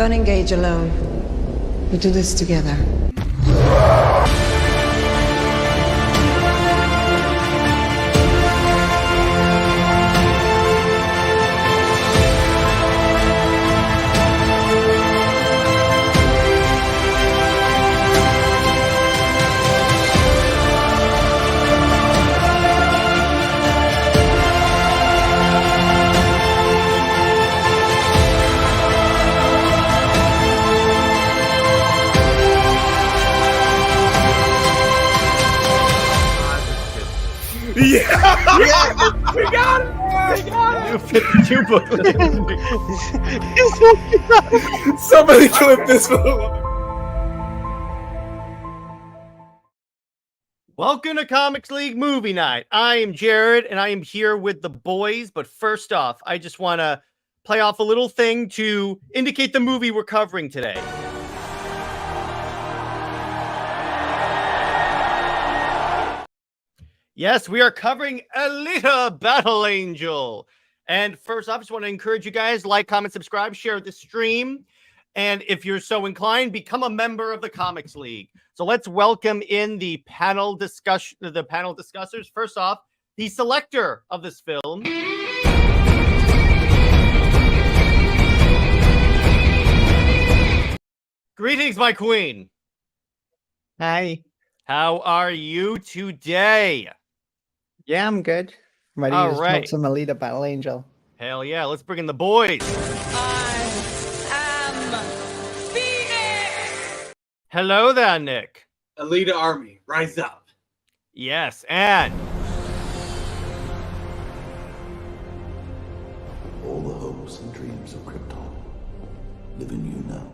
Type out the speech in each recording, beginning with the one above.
Don't engage alone. We do this together. Yeah! Yeah! We got it! We got it! New 52 book. Somebody clip this one. Welcome to Comics League Movie Night. I am Jared, and I am here with the boys. But first off, I just want to play off a little thing to indicate the movie we're covering today. Yes, we are covering Alita Battle Angel. And first off, I just want to encourage you guys, like, comment, subscribe, share the stream. And if you're so inclined, become a member of the Comics League. So let's welcome in the panel discussers. First off, the selector of this film. Greetings, my queen. Hi. How are you today? Yeah, I'm good. Ready All to talk right. some Alita Battle Angel. Hell yeah, let's bring in the boys. I am Phoenix! Hello there, Nick. Alita Army, rise up. Yes, and All the hopes and dreams of Krypton live in you now.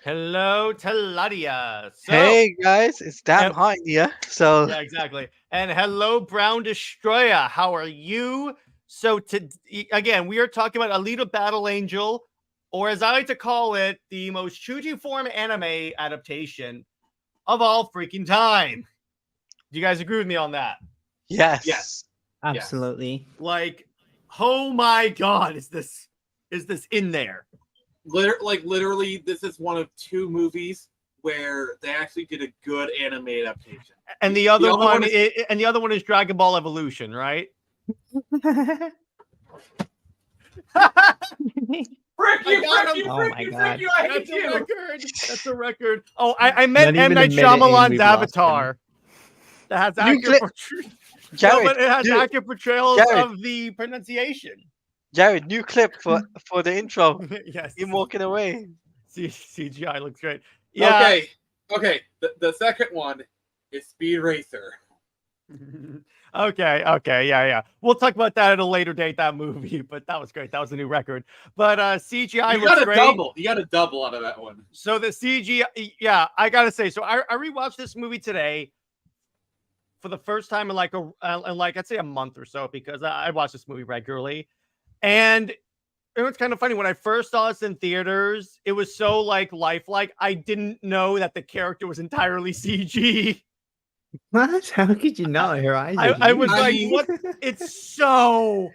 hello, Teladia. So, Hey guys, it's damn Yep. hot in here. So yeah, exactly. And hello, Brown Destroyer. How are you? So, again, we are talking about Alita Battle Angel, or as I like to call it, the most true form anime adaptation of all freaking time. Do you guys agree with me on that? yes. Yes. Absolutely. Like, oh my God, is this in there? Literally, this is one of two movies where they actually did a good anime adaptation. And the other other one one is Dragon Ball Evolution, right? Frick you, got frick him. you, Oh frick my you, God. frick you, I hate That's a you. record. That's a record. Oh, I meant Not M. even Night a minute in, Shyamalan's we've lost Avatar. That has You accurate clip- no, Jared, but it has dude, accurate portrayals Jared. of the pronunciation. Jared, new clip for the intro. Yes. Him walking away. CGI looks great. Yeah. Okay. The second one is Speed Racer. Okay. Yeah. We'll talk about that at a later date, that movie, but that was great. That was a new record. But CGI You looks got a great. double. You got a double out of that one. So the CGI, yeah, I gotta say, so I rewatched this movie today for the first time in like I'd say a month or so, because I watch this movie regularly, and it was kind of funny when I first saw this in theaters. It was so like lifelike. I didn't know that the character was entirely CG. What? How could you not? Her eyes. I was I like, mean- what? It's so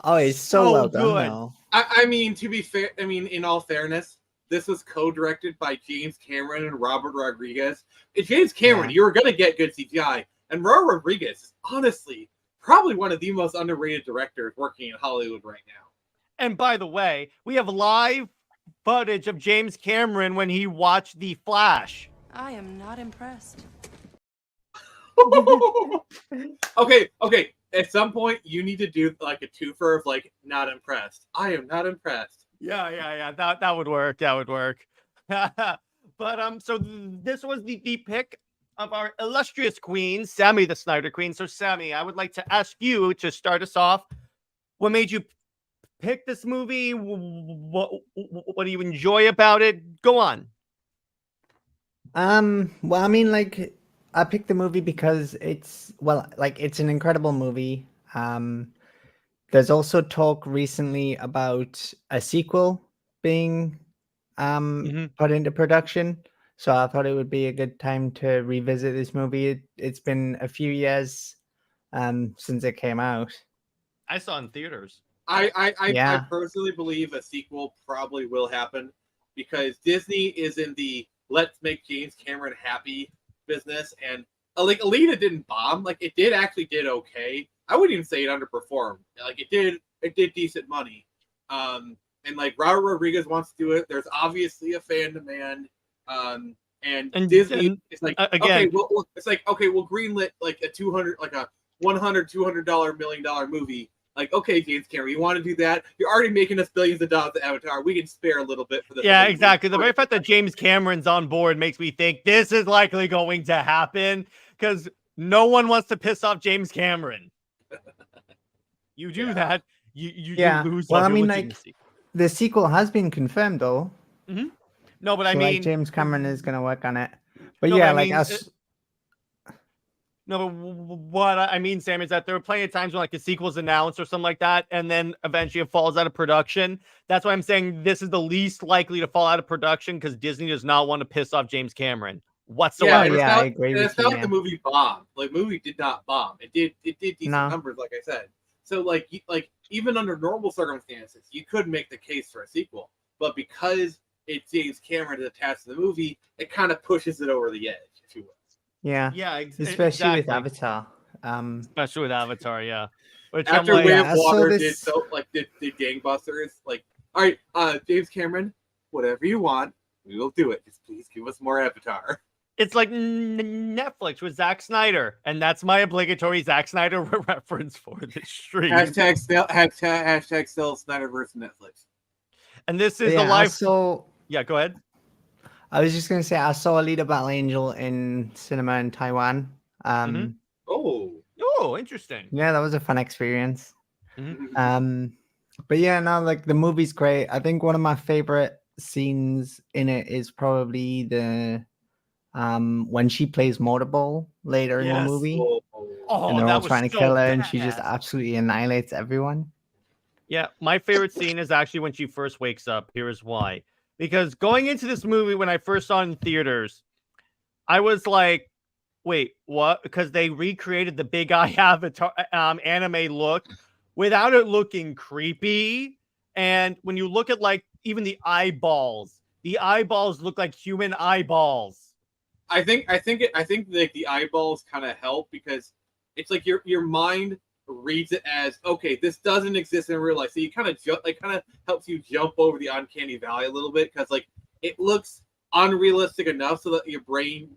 Oh, it's so so well done good. now. I mean, to be fair, in all fairness, this was co-directed by James Cameron and Robert Rodriguez. If James Cameron, Yeah. you were gonna get good CGI, and Robert Rodriguez is honestly probably one of the most underrated directors working in Hollywood right now. And by the way, we have live footage of James Cameron when he watched The Flash. I am not impressed. Okay. At some point, you need to do like a twofer of like not impressed. I am not impressed. Yeah. That would work. That would work. But so this was the pick of our illustrious queen, Sammy the SnyderQueen. So Sammy, I would like to ask you to start us off. What made you pick this movie? What do you enjoy about it? Go on. Well, I mean, like, I picked the movie because it's an incredible movie. There's also talk recently about a sequel being put into production. So I thought it would be a good time to revisit this movie. It's been a few years since it came out. I saw it in theaters. I Yeah. personally believe a sequel probably will happen. because Disney is in the let's make James Cameron happy business, and like Alita didn't bomb. Like it did okay. I wouldn't even say it underperformed. Like it did decent money. And like Robert Rodriguez wants to do it. There's obviously a fan demand. And Disney is like, again, okay, well, it's like, okay, we'll greenlit like a $200 million movie. Like, okay, James Cameron, you want to do that? You're already making us billions of dollars at Avatar. We can spare a little bit for this. Yeah, exactly. The very fact that James Cameron's on board makes me think this is likely going to happen because no one wants to piss off James Cameron. You do that, you lose. Well, I mean, like the sequel has been confirmed, though. Mm-hmm. No, but so, I mean, like, James Cameron is going to work on it. But no, yeah, but like no, but what I mean, Sam, is that there are plenty of times when like a sequel's announced or something like that, and then eventually it falls out of production. That's why I'm saying this is the least likely to fall out of production because Disney does not want to piss off James Cameron whatsoever. Yeah, I agree with it's you. not like the movie bombed. Like, movie did not bomb. It did decent numbers, like I said. So like even under normal circumstances, you could make the case for a sequel, but because it's James Cameron attached to the movie, it kind of pushes it over the edge, if you will. Yeah, especially with Avatar. Especially with Avatar, yeah. Which After like, Way of Water did gangbusters, like, all right, James Cameron, whatever you want, we will do it. Just please give us more Avatar. It's like Netflix with Zack Snyder, and that's my obligatory Zack Snyder reference for this stream. Hashtag still Snyderverse Netflix. And this is the live. Yeah, go ahead. I was just going to say I saw Alita Battle Angel in cinema in Taiwan. Oh, interesting. Yeah, that was a fun experience. Mm-hmm. But yeah, no, like the movie's great. I think one of my favorite scenes in it is probably the when she plays motorball later in the movie. And they're all trying to kill her, and she just absolutely annihilates everyone. Yeah, my favorite scene is actually when she first wakes up. Here is why. Because going into this movie, when I first saw it in theaters, I was like, wait, what? Because they recreated the Big Eye Avatar anime look without it looking creepy. And when you look at like even the eyeballs look like human eyeballs. I think like the eyeballs kind of help because it's like your mind reads it as, okay, this doesn't exist in real life, so you kind of helps you jump over the uncanny valley a little bit because like it looks unrealistic enough so that your brain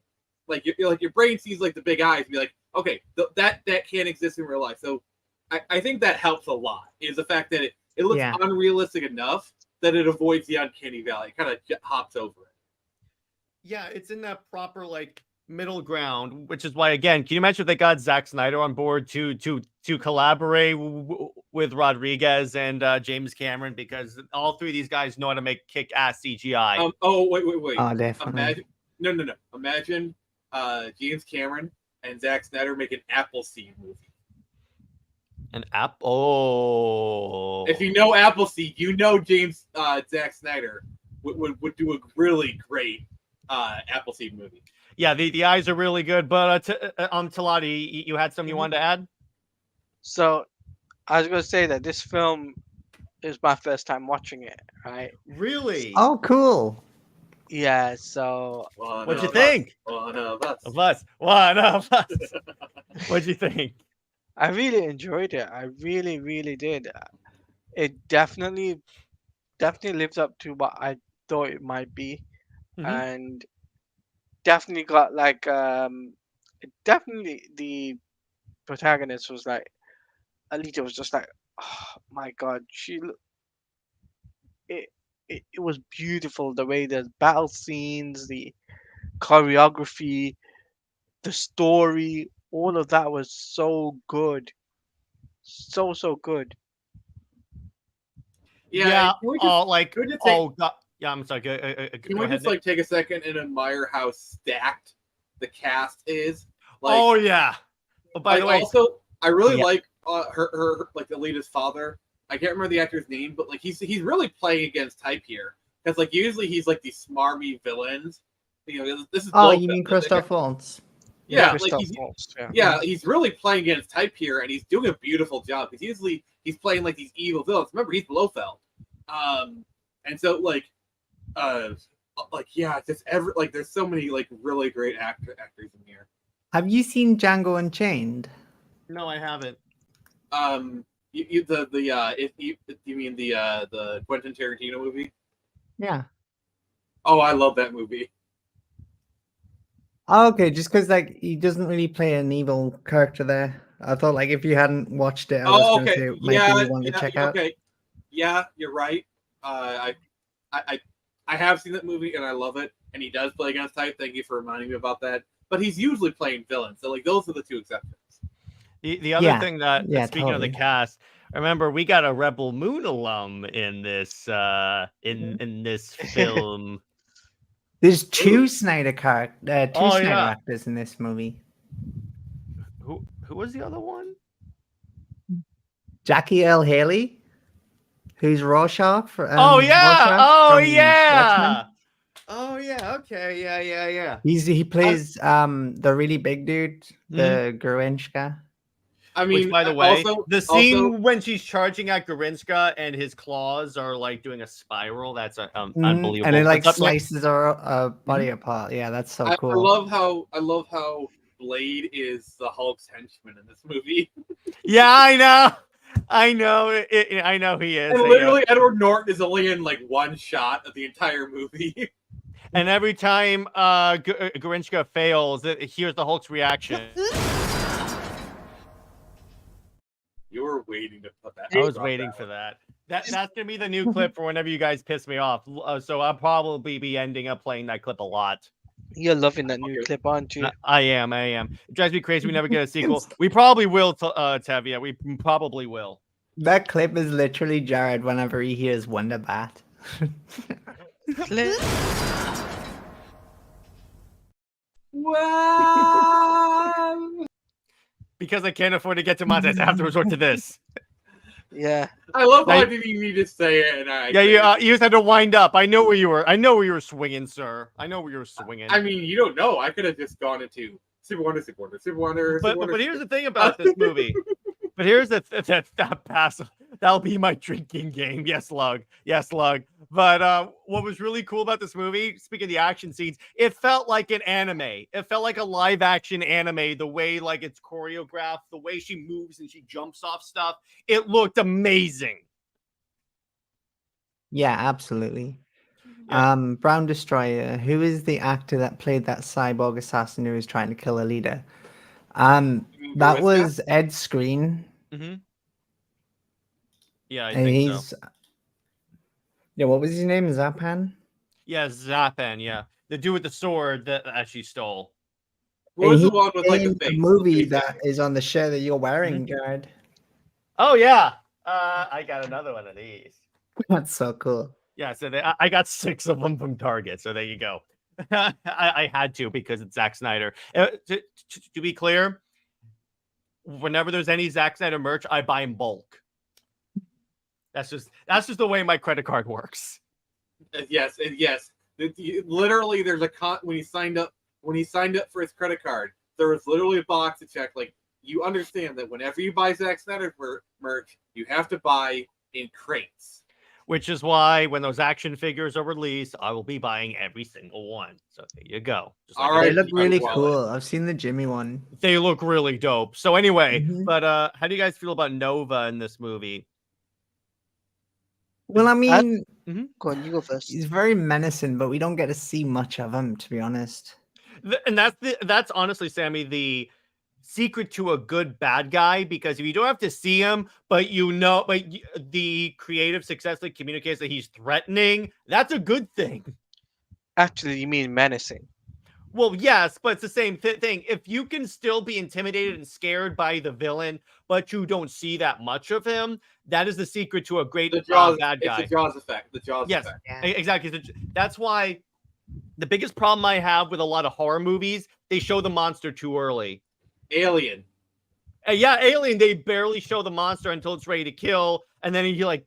your brain sees like the big eyes and be like, okay, that can't exist in real life. So I think that helps a lot is the fact that it looks unrealistic enough that it avoids the uncanny valley. It kind of hops over it. Yeah, it's in that proper like middle ground, which is why, again, can you imagine if they got Zack Snyder on board to collaborate with Rodriguez and James Cameron, because all three of these guys know how to make kick-ass CGI. Wait. Oh, definitely. Imagine James Cameron and Zack Snyder make an Appleseed movie. An apple. If you know Appleseed, you know Zack Snyder would do a really great Appleseed movie. Yeah, the eyes are really good. But Teladia, you had something you wanted to add? So I was going to say that this film is my first time watching it, right? Really? Oh, cool. Yeah, so what'd you think? One of us. What'd you think? I really enjoyed it. I really, really did. It definitely lives up to what I thought it might be. Mm-hmm. And definitely got like definitely the protagonist was like, Alita was just like, oh my god, it was beautiful, the way the battle scenes, the choreography, the story, all of that was so good, so good. Yeah. Yeah, I'm sorry. Can we just take a second and admire how stacked the cast is? Like, oh yeah. Oh, by the way, also I really like her like Alita's father. I can't remember the actor's name, but like he's really playing against type here because like usually he's like these smarmy villains. You know, this is you mean Christoph Waltz? Yeah, he's really playing against type here, and he's doing a beautiful job because usually he's playing like these evil villains. Remember, he's Blofeld, and so like just there's so many like really great actors in here. Have you seen Django Unchained? No, I haven't. You mean the Quentin Tarantino movie? Yeah. Oh, I love that movie. Oh, okay, just because like he doesn't really play an evil character there. I thought like if you hadn't watched it, I was going to say it might be one to check out. Okay. Yeah, you're right. I have seen that movie and I love it. And he does play against type. Thank you for reminding me about that. But he's usually playing villains. So like those are the two exceptions. The other thing that speaking totally. of the cast, remember we got a Rebel Moon alum in this in this film. There's two Snyder Snyder yeah. actors in this movie. Who was the other one? Jackie L. Haley, who's Rorschach. Oh yeah! Oh yeah! Watchmen. Oh yeah! Okay, yeah. He plays the really big dude, the Gruenchka. I mean, which, by the way, also, the scene when she's charging at Gorinska and his claws are like doing a spiral, that's unbelievable. And it like slices her body apart. Yeah, that's so cool. I love how Blade is the Hulk's henchman in this movie. Yeah, I know. I know he is. And literally, Edward Norton is only in like one shot of the entire movie. And every time Gorinska fails, here's the Hulk's reaction. You were waiting to put that. I was waiting for that. That's gonna be the new clip for whenever you guys piss me off. So I'll probably be ending up playing that clip a lot. You're loving that new clip, aren't you? I am. It drives me crazy. We never get a sequel. We probably will, Tevia. We probably will. That clip is literally Jared whenever he hears Wonder Bat. Wow. Because I can't afford to get to Montez, I have to resort to this. Yeah. I love how I didn't even need to say it. And you just had to wind up. I know where you were swinging, sir. I know where you were swinging. I mean, you don't know. I could have just gone into Super Wonder. But here's the thing about this movie. But here's that passive. That'll be my drinking game. Yes, Lug. But what was really cool about this movie, speaking of the action scenes, it felt like an anime. It felt like a live action anime, the way like it's choreographed, the way she moves and she jumps off stuff. It looked amazing. Yeah, absolutely. Yeah. Brown Destroyer, who is the actor that played that cyborg assassin who was trying to kill Alita? That was Ed Skrein. Mm-hmm. Yeah, I think so. Yeah, what was his name? Zapan? Yeah, Zapan, yeah. The dude with the sword that she stole. What was the one with like the face? Movie that is on the shirt that you're wearing, Jared. Oh, yeah. I got another one of these. That's so cool. Yeah, so I got 6 of them from Target, so there you go. I had to because it's Zack Snyder. To be clear, whenever there's any Zack Snyder merch, I buy in bulk. That's just the way my credit card works. Yes. Literally, there's when he signed up for his credit card, there was literally a box to check. Like, you understand that whenever you buy Zack Snyder merch, you have to buy in crates. Which is why when those action figures are released, I will be buying every single one. So there you go. All right, they look really cool. I've seen the Jimmy one. They look really dope. So anyway, but how do you guys feel about Nova in this movie? Well, I mean, go on, you go first. He's very menacing, but we don't get to see much of him, to be honest. And that's honestly, Sammy, the secret to a good bad guy, because if you don't have to see him, but the creative successfully communicates that he's threatening, that's a good thing. Actually, you mean menacing? Well, yes, but it's the same thing. If you can still be intimidated and scared by the villain, but you don't see that much of him, that is the secret to a great bad guy. It's the Jaws effect. The Jaws effect. Yeah. Exactly. That's why the biggest problem I have with a lot of horror movies, they show the monster too early. Alien. Alien, they barely show the monster until it's ready to kill, and then he like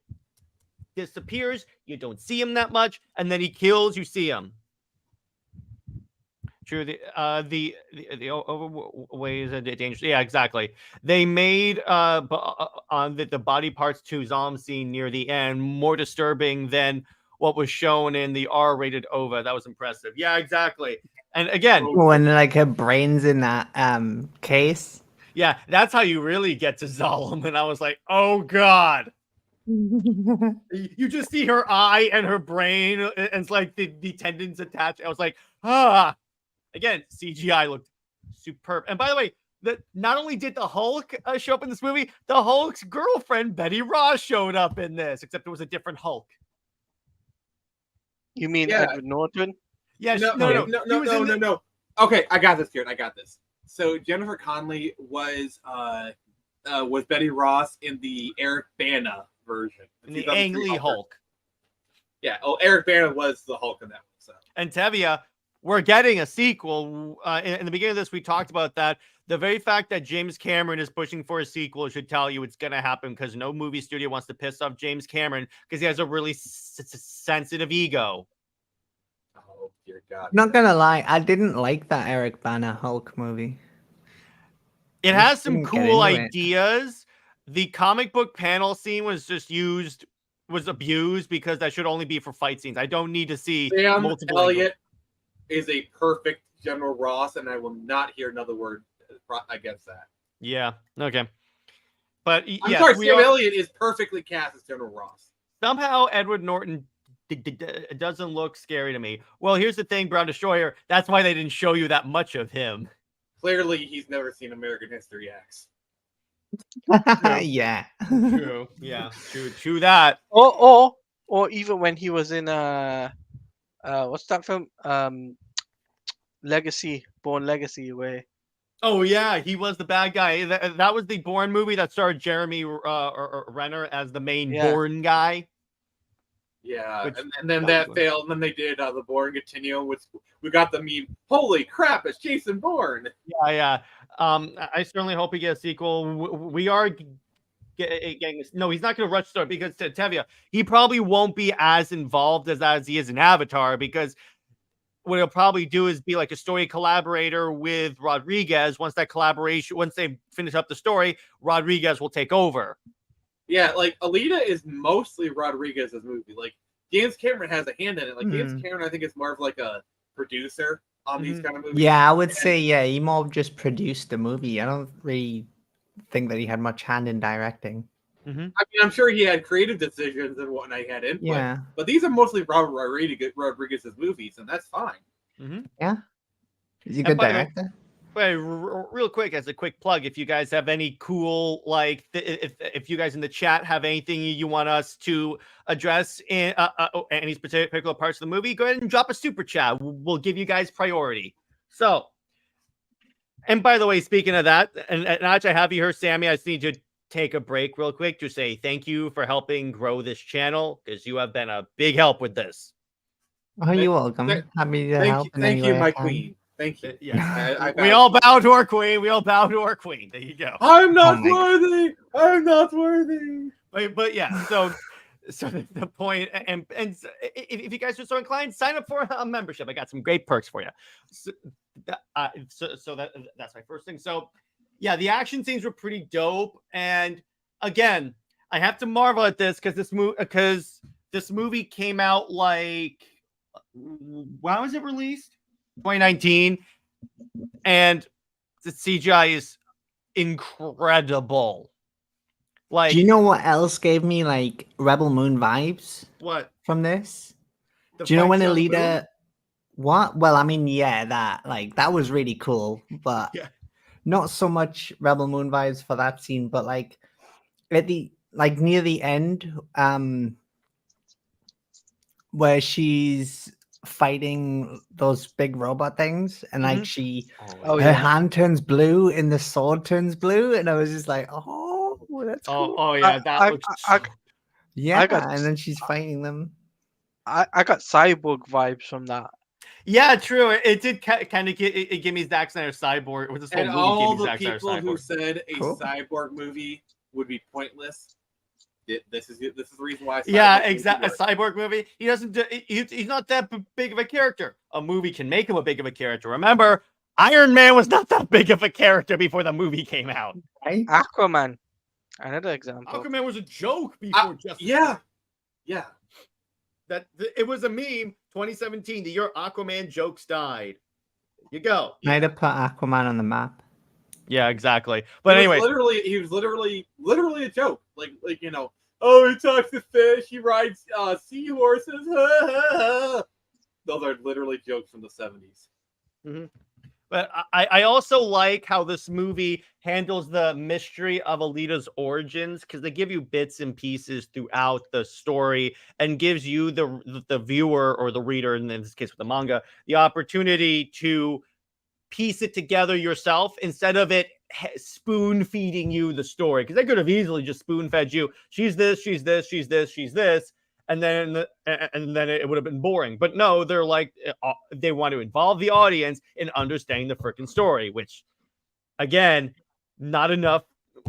disappears, you don't see him that much, and then he kills, you see him. True, the overways are dangerous. Yeah, exactly. They made on the body parts to zombie scene near the end more disturbing than what was shown in the R-rated OVA. That was impressive. Yeah, exactly. And again, When like her brain's in that case. yeah, that's how you really get to Zalem. And I was like, oh god. You just see her eye and her brain, and it's like the tendons attached. I was like, ah. Again, CGI looked superb. And by the way, not only did the Hulk show up in this movie, the Hulk's girlfriend Betty Ross showed up in this, except it was a different Hulk. You mean Yeah. Edward Norton? Yeah, No. Okay, I got this, Kieran. I got this. So Jennifer Connelly was Betty Ross in the Eric Bana version, In the Ang Lee Hulk. Yeah. Oh, Eric Bana was the Hulk in that one. So. And Tevia, we're getting a sequel. In the beginning of this, we talked about that. The very fact that James Cameron is pushing for a sequel should tell you it's going to happen, because no movie studio wants to piss off James Cameron because he has a really sensitive ego. Oh, dear God. Not gonna lie, I didn't like that Eric Bana Hulk movie. It I has some didn't get cool into it. ideas. The comic book panel scene was abused because that should only be for fight scenes. I don't need to see Sam multiple Elliott is a perfect General Ross, and I will not hear another word against that. Yeah. Okay. But I'm yes, sorry, we Sam are- Elliott is perfectly cast as General Ross. somehow Edward Norton doesn't look scary to me. Well, here's the thing, Brown Destroyer. That's why they didn't show you that much of him. Clearly, he's never seen American History X. Yeah. True. Yeah. True that. Or even when he was in what's that film? Legacy, Born Legacy, where Oh yeah, he was the bad guy. That was the Bourne movie that starred Jeremy Renner as the main Bourne guy. Yeah, Which- and then that failed. And then they did the Bourne Continuum, which we got the meme. Holy crap! It's Jason Bourne. Yeah. I certainly hope he gets a sequel. We are getting this. No, he's not going to rush start because Tevia, he probably won't be as involved as he is in Avatar, because what he'll probably do is be like a story collaborator with Rodriguez. Once they finish up the story, Rodriguez will take over. Yeah, like Alita is mostly Rodriguez's movie. Like James Cameron has a hand in it. Like James Cameron, I think, is more of like a producer on these kind of movies. Yeah, I would say, yeah, he more just produced the movie. I don't really think that he had much hand in directing. I mean, I'm sure he had creative decisions and whatnot. He had input. Yeah. But these are mostly Rodriguez's movies, and that's fine. Yeah. Is he a And good by the way- director? Wait, real quick, as a quick plug, if you guys have any cool, like, if you guys in the chat have anything you want us to address in any particular parts of the movie, go ahead and drop a super chat. We'll give you guys priority. So, and by the way, speaking of that, and actually, I have you here, Sammy. I just need to take a break real quick to say thank you for helping grow this channel, because you have been a big help with this. Oh, you're welcome. Happy to help. in Thank any you, way I my can. queen. Thank you. Yeah. We all bow to our queen. We all bow to our queen. There you go. I'm not my worthy. I'm not worthy. But yeah, so the point, and if you guys are so inclined, sign up for a membership. I got some great perks for you. So that's my first thing. So yeah, the action scenes were pretty dope. And again, I have to marvel at this because this movie came out like, when was it released? 2019, and the CGI is incredible. Like, Do you know what else gave me like Rebel Moon vibes what? from this? The Do you know fight when scene on the moon? Alita? What? Well, I mean, yeah, that was really cool, but Yeah. not so much Rebel Moon vibes for that scene. But like near the end, where she's fighting those big robot things, and like her hand turns blue and the sword turns blue, and I was just like, oh, that's cool. Oh yeah, that looks. Yeah, got- and then she's fighting them. I got Cyborg vibes from that. Yeah, true. It did kind of give me Zack Snyder Cyborg. Was this whole And movie all gave me the Zack Snyder people who Cyborg? said a Cool. cyborg movie would be pointless. This is the reason why. Yeah, Cyborg movies exactly. A work. Cyborg movie. He doesn't. He's not that big of a character. A movie can make him a big of a character. Remember, Iron Man was not that big of a character before the movie came out. Right? Aquaman, another example. Aquaman was a joke before Justice. Yeah. It was a meme. 2017, the year Aquaman jokes died. You go. Snyder put Aquaman on the map. Yeah, exactly. But anyway, he was literally a joke. Like you know, oh, he talks to fish, he rides seahorses. Those are literally jokes from the 70s. Mm-hmm. But I also like how this movie handles the mystery of Alita's origins, because they give you bits and pieces throughout the story and gives you the viewer or the reader, in this case with the manga, the opportunity to piece it together yourself instead of it spoon feeding you the story, because they could have easily just spoon fed you. She's this, she's this, she's this, she's this. And then it would have been boring. But no, they're like, they want to involve the audience in understanding the freaking story, which, again, not enough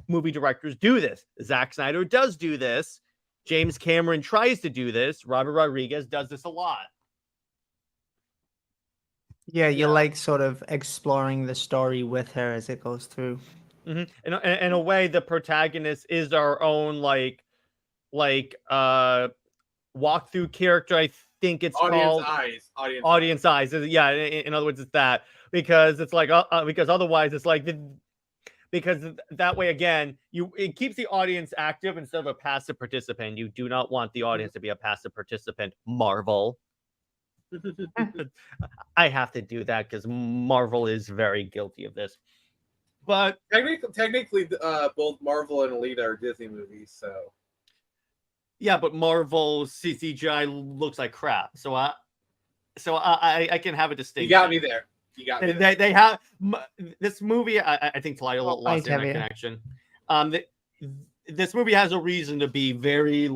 movie directors do this. Zack Snyder does do this. James Cameron tries to do this. Robert Rodriguez does this a lot. Yeah, you're like sort of exploring the story with her as it goes through. Mm-hmm. In a way, the protagonist is our own walkthrough character. I think it's called Audience Eyes. Yeah, in other words, it's that, because it's like because otherwise it's like because that way, again, it keeps the audience active instead of a passive participant. You do not want the audience to be a passive participant. Marvel. I have to do that because Marvel is very guilty of this. But technically, both Marvel and Alita are Disney movies, so. Yeah, but Marvel CGI looks like crap. So I can have a distinction. You got me there. They have this movie. I think Teladia lost in that connection. This movie has a reason to be very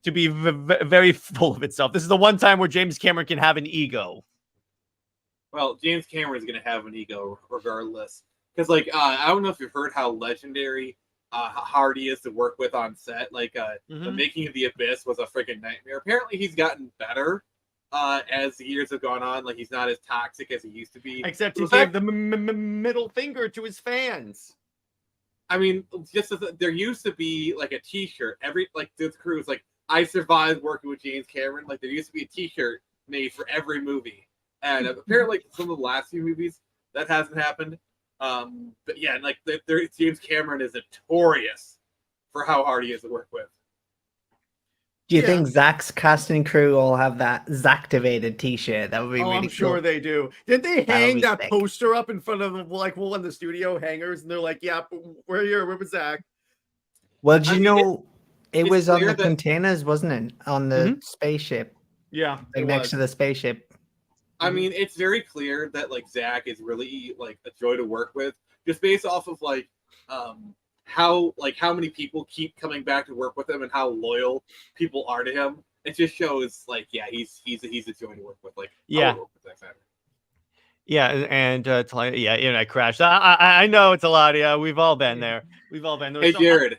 very full of itself. This is the one time where James Cameron can have an ego. Well, James Cameron is going to have an ego regardless, because I don't know if you've heard how legendary hard he is to work with on set. The making of The Abyss was a freaking nightmare. Apparently he's gotten better as the years have gone on. Like, he's not as toxic as he used to be, except he gave the middle finger to his fans. I mean, just there used to be like a t-shirt this crew is like, I survived working with James Cameron. Like, there used to be a t-shirt made for every movie, and apparently some of the last few movies that hasn't happened. But yeah, James Cameron is notorious for how hard he is to work with. Do you think Zach's casting crew all have that Zactivated t-shirt? That would be really cool. I'm sure they do. Did they hang that poster up in front of one of the studio hangers, and they're like, yeah, we're here, where was Zach? Well, do you know it was on the containers, wasn't it? On the spaceship. Yeah. Next to the spaceship. I mean, it's very clear that Zach is really a joy to work with, just based off of how many people keep coming back to work with him and how loyal people are to him. It just shows he's a joy to work with. Yeah. Work with Zack Snyder. Yeah, and I crashed. I know it's Teladia. We've all been there. Hey, Jared,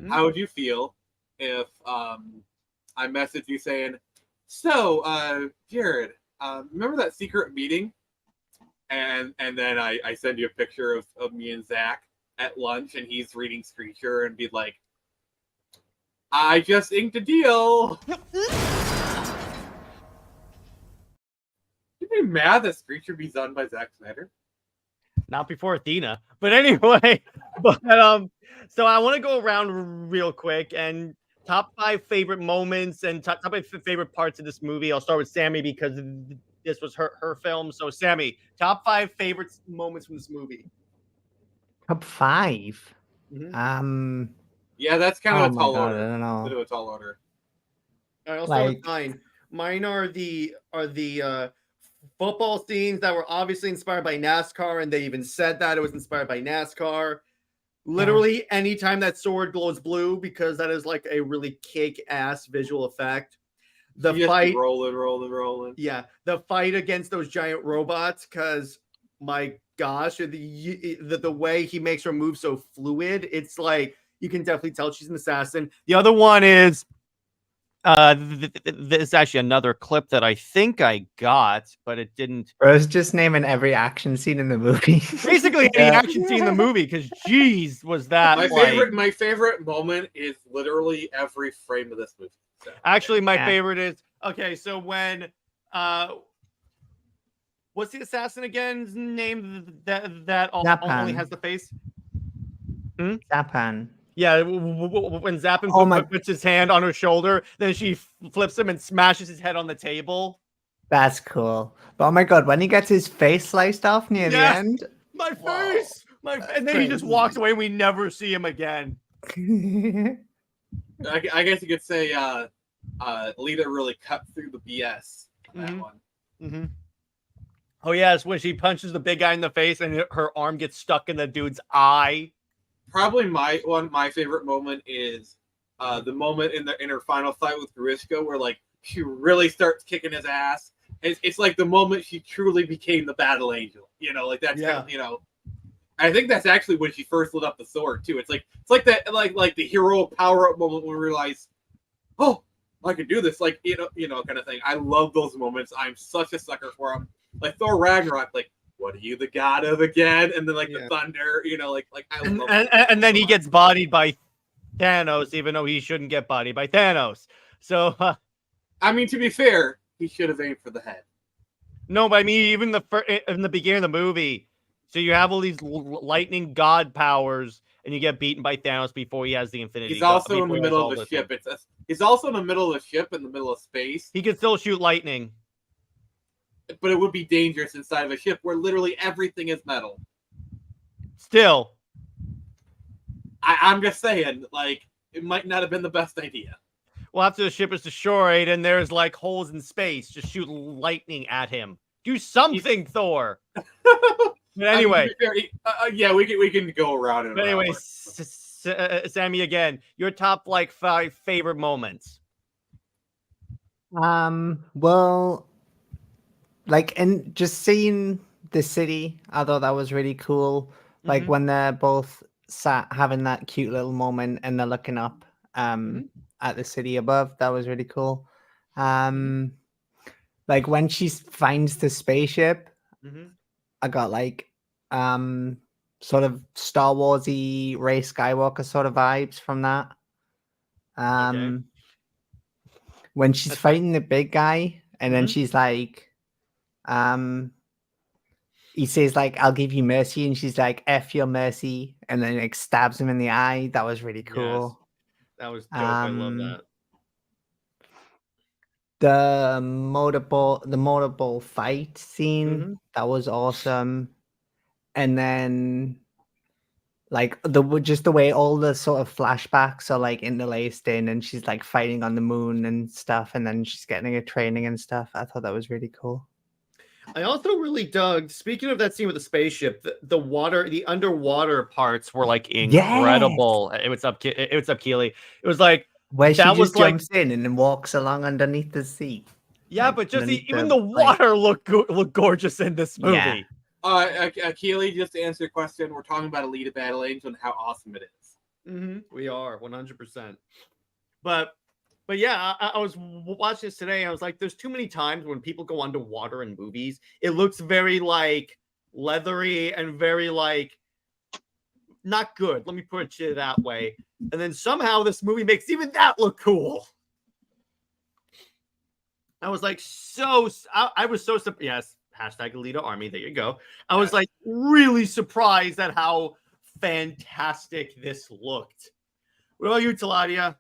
how would you feel if I messaged you saying, "So, Jared, remember that secret meeting?" And then I send you a picture of me and Zach at lunch, and he's reading Screecher, and be like, "I just inked a deal." You'd be mad that Screecher be done by Zack Snyder? Not before Athena, but anyway. So I want to go around real quick and top 5 favorite moments and top 5 favorite parts of this movie. I'll start with Sammy because this was her film. So Sammy, top 5 favorite moments from this movie. Top 5. Yeah, that's kind of a tall order. I don't know. Bit of a tall order. All right, I'll start with mine. Mine are the football scenes that were obviously inspired by NASCAR, and they even said that it was inspired by NASCAR. Literally, anytime that sword glows blue, because that is a really kick-ass visual effect. The fight, rolling. Yeah, the fight against those giant robots, because my gosh, the way he makes her move so fluid, it's you can definitely tell she's an assassin. The other one is there's actually another clip that I think I got, but it didn't. Bro's just naming every action scene in the movie. Basically, any action scene in the movie, because geez, was that my favorite moment is literally every frame of this movie. So, Actually, my Yeah. favorite is okay. So when what's the assassin again's name that only Zapan. has the face? Zapan. Yeah, when Zappin Oh my- puts his hand on her shoulder, then she flips him and smashes his head on the table. That's cool. But oh my god, when he gets his face sliced off near the Yes! end. My Whoa, face, and then he just walks away. And we never see him again. I guess you could say Alita really cut through the BS on that one. Mm-hmm. Oh yes, when she punches the big guy in the face and her arm gets stuck in the dude's eye. Probably my favorite moment is the moment in her final fight with Grishka where like she really starts kicking his ass. It's like the moment she truly became the Battle Angel. You know, like that's kind of, you know. I think that's actually when she first lit up the sword too. It's like that like the hero power up moment when we realize, oh, I can do this. Like you know kind of thing. I love those moments. I'm such a sucker for them. Like Thor Ragnarok, like what are you the god of again? And then like the thunder, you know, like I love and then he gets bodied by Thanos, even though he shouldn't get bodied by Thanos. So I mean, to be fair, he should have aimed for the head. No, but I mean, even in the beginning of the movie, so you have all these lightning god powers, and you get beaten by Thanos before he has the Infinity. He's also in the middle of the ship. He's also in the middle of the ship, in the middle of space. He can still shoot lightning, but it would be dangerous inside of a ship where literally everything is metal. Still, I'm just saying, like it might not have been the best idea. Well, after the ship is destroyed and there's like holes in space, just shoot lightning at him. Do something, Thor. But anyway, I mean, yeah, we can go around and but around. anyway, Sammy, again, your top like 5 favorite moments. Well, like, and just seeing the city, I thought that was really cool. Like when they're both sat having that cute little moment and they're looking up at the city above, that was really cool. Like when she finds the spaceship, I got like sort of Star Warsy Rey Skywalker sort of vibes from that. When she's fighting the big guy and then she's like he says like I'll give you mercy and she's like F your mercy and then like stabs him in the eye. That was really cool. Yes. That was dope. I love that. The motorball fight scene, that was awesome. And then like just the way all the sort of flashbacks are like interlaced in and she's like fighting on the moon and stuff and then she's getting her training and stuff. I thought that was really cool. I also really dug, speaking of that scene with the spaceship, the underwater parts were like incredible. Yes. It was up Keely. It was like where she that just was like, jumps in and then walks along underneath the seat. Yeah, like, but just even the the water looked gorgeous in this movie. Yeah. Keely, just to answer your question, we're talking about Alita Battle Angel and how awesome it is. We are 100%. But yeah, I was watching this today. And I was like, there's too many times when people go underwater in movies. It looks very like leathery and very like not good. Let me put it that way. And then somehow this movie makes even that look cool. I was like, I was so surprised. Yes, hashtag Alita Army. There you go. I was like really surprised at how fantastic this looked. What about you, Teladia?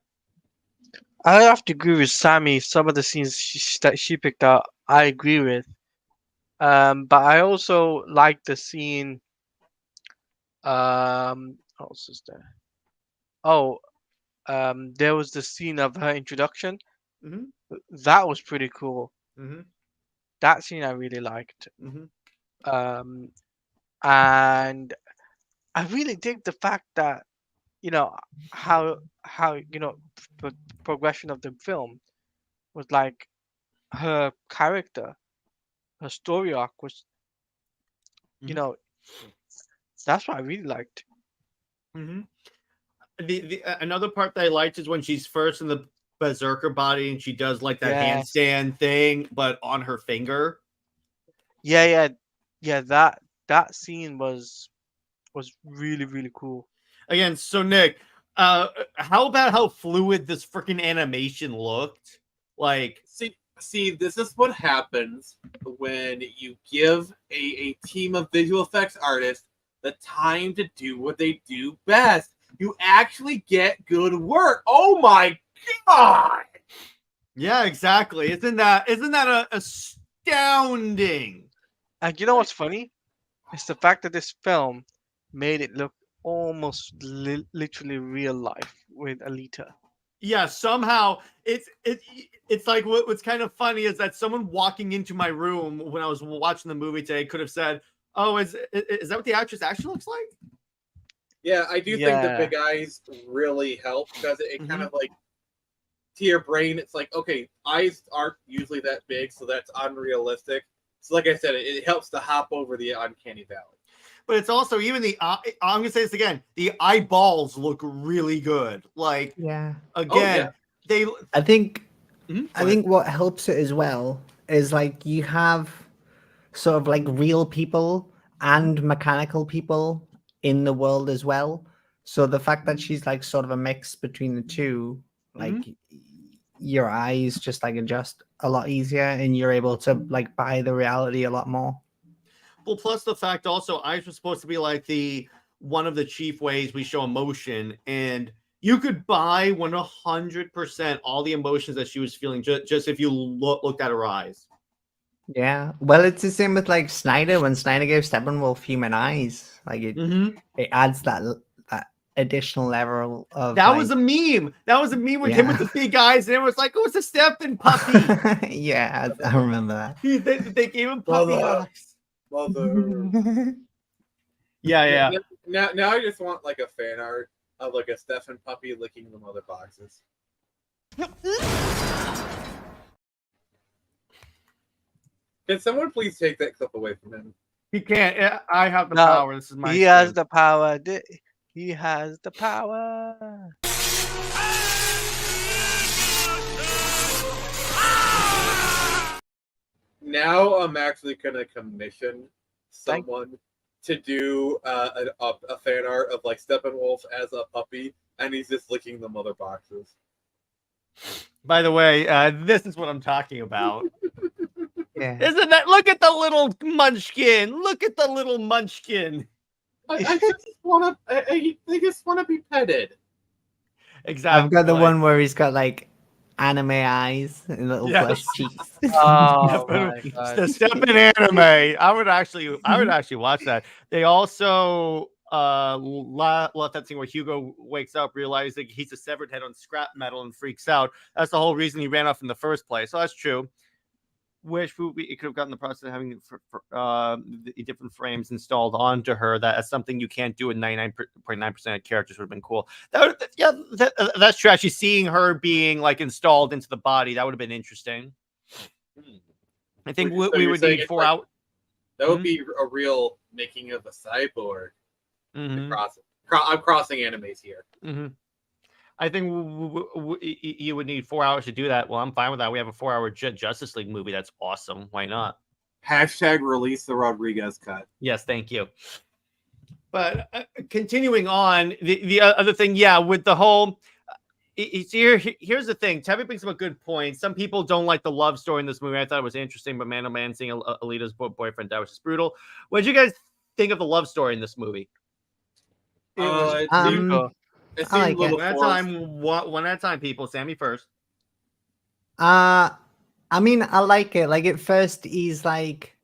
I have to agree with Sammy. Some of the scenes that she picked out, I agree with. But I also like the scene. What else is there? Oh, there was the scene of her introduction. That was pretty cool. That scene I really liked. And I really dig the fact that how progression of the film was like her character, her story arc was, that's what I really liked. Another part that I liked is when she's first in the berserker body and she does like that Yes. handstand thing, but on her finger. Yeah. That scene was really, really cool. Again, so Nick, How about how fluid this freaking animation looked? Like, See, this is what happens when you give a team of visual effects artists the time to do what they do best. You actually get good work. Oh my god! yeah, exactly. Isn't that astounding? And you know what's funny? It's the fact that this film made it look almost literally real life with Alita. Yeah, somehow it's like what's kind of funny is that someone walking into my room when I was watching the movie today could have said, "Oh, is that what the actress actually looks like?" Yeah, I do think the Yeah. big eyes really help because it kind Mhm. of like to your brain, it's like, okay, eyes aren't usually that big, so that's unrealistic. So, like I said, it helps to hop over the uncanny valley. But it's also even I'm gonna say this again. The eyeballs look really good. Like Yeah. again, they. I think Mhm, I go ahead. think what helps it as well is like you have sort of like real people and mechanical people in the world as well. So the fact that she's like sort of a mix between the two, like your eyes just like adjust a lot easier and you're able to like buy the reality a lot more. Well, plus the fact also eyes were supposed to be like the one of the chief ways we show emotion, and you could buy 100% all the emotions that she was feeling just if you looked at her eyes. Yeah. Well, it's the same with like Snyder when Snyder gave Steppenwolf human eyes. Like it adds that additional level of That like was a meme. That was a meme with him with yeah. the big eyes, and it was like, "Oh, it's a Stephen puppy." Yeah, I remember that. They gave him puppy Mother. eyes. Mother. Yeah, yeah. Now I just want like a fan art of like a Stefan puppy licking the mother boxes. Can someone please take that clip away from him? He can't. I have the No, power. This is my. He has stream. the power. He has the power. Now I'm actually gonna commission someone to do a fan art of like Steppenwolf as a puppy, and he's just licking the mother boxes. By the way, this is what I'm talking about. Yeah. Isn't that? Look at the little munchkin. Look at the little munchkin. I just want to. They just want to be petted. Exactly. I've got the one where he's got like anime eyes and little Yes. flesh cheeks. Oh my god. The step in anime. I would actually watch that. They also left that scene where Hugo wakes up realizing he's a severed head on scrap metal and freaks out. That's the whole reason he ran off in the first place. So that's true. Wish it could have gotten the process of having the different frames installed onto her. That's something you can't do in 99.9% of characters. Would have been cool. That's true. Actually, seeing her being like installed into the body, that would have been interesting. I think So we you're would saying need it's 4 like- hours. That would be a real making of a cyborg. Mhm. I'm crossing animes here. I think you would need 4 hours to do that. Well, I'm fine with that. We have a 4-hour Justice League movie. That's awesome. Why not? Hashtag release the Rodriguez cut. Yes, thank you. But continuing on, the other thing, yeah, with the whole. Here's the thing. Tabby brings up a good point. Some people don't like the love story in this movie. I thought it was interesting, but man, oh man, seeing Alita's boyfriend die was just brutal. What did you guys think of the love story in this movie? It was It Um, seemed, it I seemed like a little One at a forced. time. One at a time, people. Sammy first. I mean, I like it. Like at first, he's like,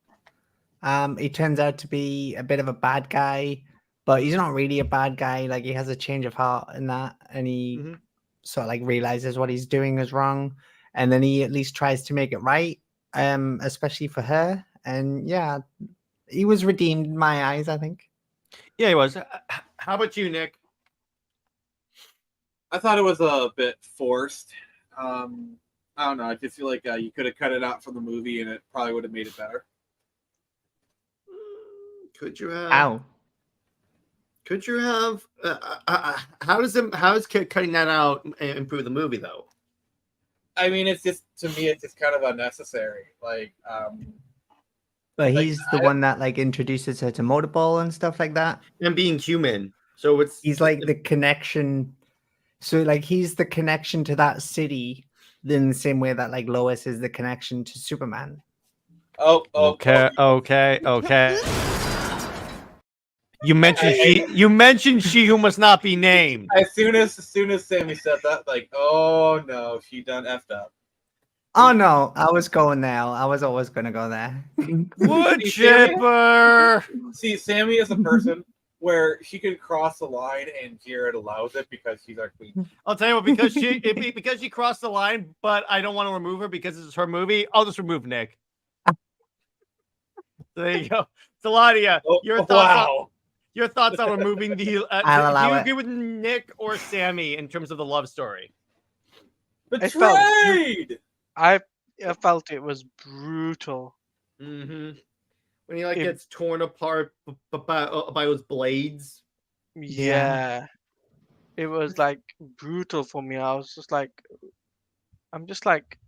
he turns out to be a bit of a bad guy, but he's not really a bad guy. Like he has a change of heart in that, and he sort of like realizes what he's doing is wrong, and then he at least tries to make it right. Especially for her, and yeah, he was redeemed in my eyes, I think. Yeah, he was. How about you, Nick? I thought it was a bit forced. I don't know. I just feel like you could have cut it out from the movie, and it probably would have made it better. Could you have? Ow. Could you have? How is cutting that out improve the movie though? I mean, it's just to me, it's just kind of unnecessary. Like, But Like, he's the one that like introduces her to motorball and stuff like that. And being human, so it's He's like the connection So like he's the connection to that city in the same way that like Lois is the connection to Superman. Okay. You mentioned she who must not be named. As soon as Sammy said that, like, oh no, she done effed up. Oh no, I was going there. I was always gonna go there. Wood See, Sammy- chipper. See, Sammy is a person where she can cross the line and Jared allows it because she's our queen. I'll tell you what, because she crossed the line, but I don't want to remove her because this is her movie. I'll just remove Nick. There you go. Teladia, your thoughts on removing the. I'll allow do you it. agree with Nick or Sammy in terms of the love story? Betrayed! I felt it was brutal. Mm-hmm. When he like It- gets torn apart by those blades. Yeah. It was like brutal for me. I was just like, I'm just like,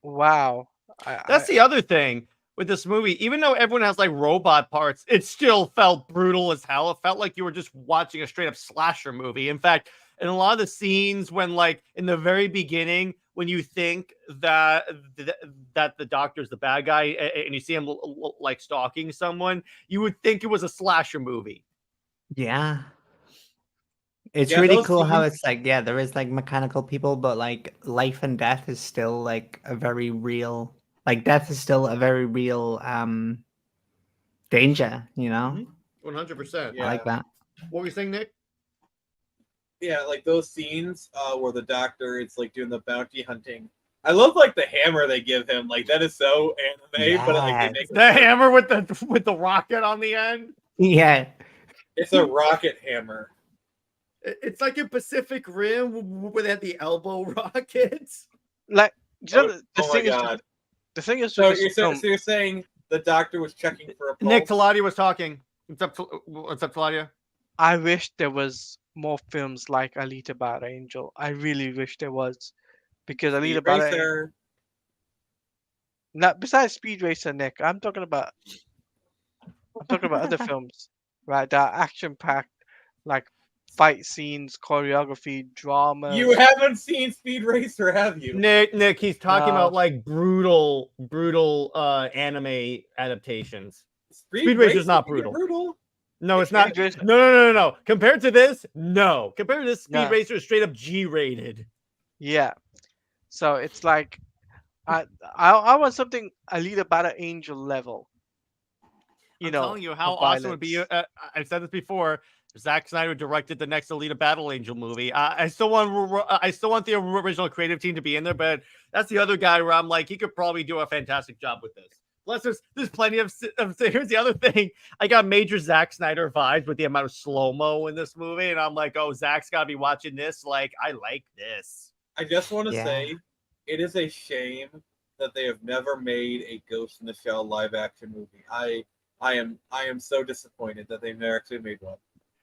wow. That's the other thing with this movie. Even though everyone has like robot parts, it still felt brutal as hell. It felt like you were just watching a straight up slasher movie. In fact, in a lot of the scenes when like in the very beginning, when you think that the doctor's the bad guy and you see him like stalking someone, you would think it was a slasher movie. Yeah. It's Yeah, really those cool how scenes- it's like, yeah, there is like mechanical people, but like life and death is still like a very real, like death is still a very real danger, you know? 100%. I like that. What were you saying, Nick? Yeah, like those scenes where the doctor is like doing the bounty hunting. I love like the hammer they give him. Like that is so anime, but like they Yes. make it The hammer with the rocket on the end. Yeah. it's a rocket hammer. It's like in Pacific Rim where they had the elbow rockets. like, you know, the Oh my thing is, god! the thing is, So with this film, you're saying the doctor was checking for a pulse? Nick Teladia was talking. What's up, Teladia? I wish there was more films like Alita Battle Angel. I really wish there was, because Speed Alita Battle Angel. Racer. Not besides Speed Racer, Nick. I'm talking about other films, right? That are action packed, like fight scenes, choreography, drama. You haven't seen Speed Racer, have you? Nick, he's talking No. about like brutal anime adaptations. Speed Racer Racer's not can get brutal. No, it's not. Speed Racer- No. Compared to this, no. Compared to this, Speed No. Racer is straight up G-rated. Yeah. So it's like, I want something Alita Battle Angel level. You I'm know, telling you how of awesome it would be. violence. I've said this before. Zack Snyder directed the next Alita Battle Angel movie. I still want the original creative team to be in there, but that's the other guy where I'm like, he could probably do a fantastic job with this. Plus, there's plenty of. Here's the other thing. I got major Zack Snyder vibes with the amount of slow mo in this movie, and I'm like, oh, Zack's got to be watching this. Like, I like this. I just want to Yeah. say, it is a shame that they have never made a Ghost in the Shell live action movie. I am so disappointed that they've never actually made one.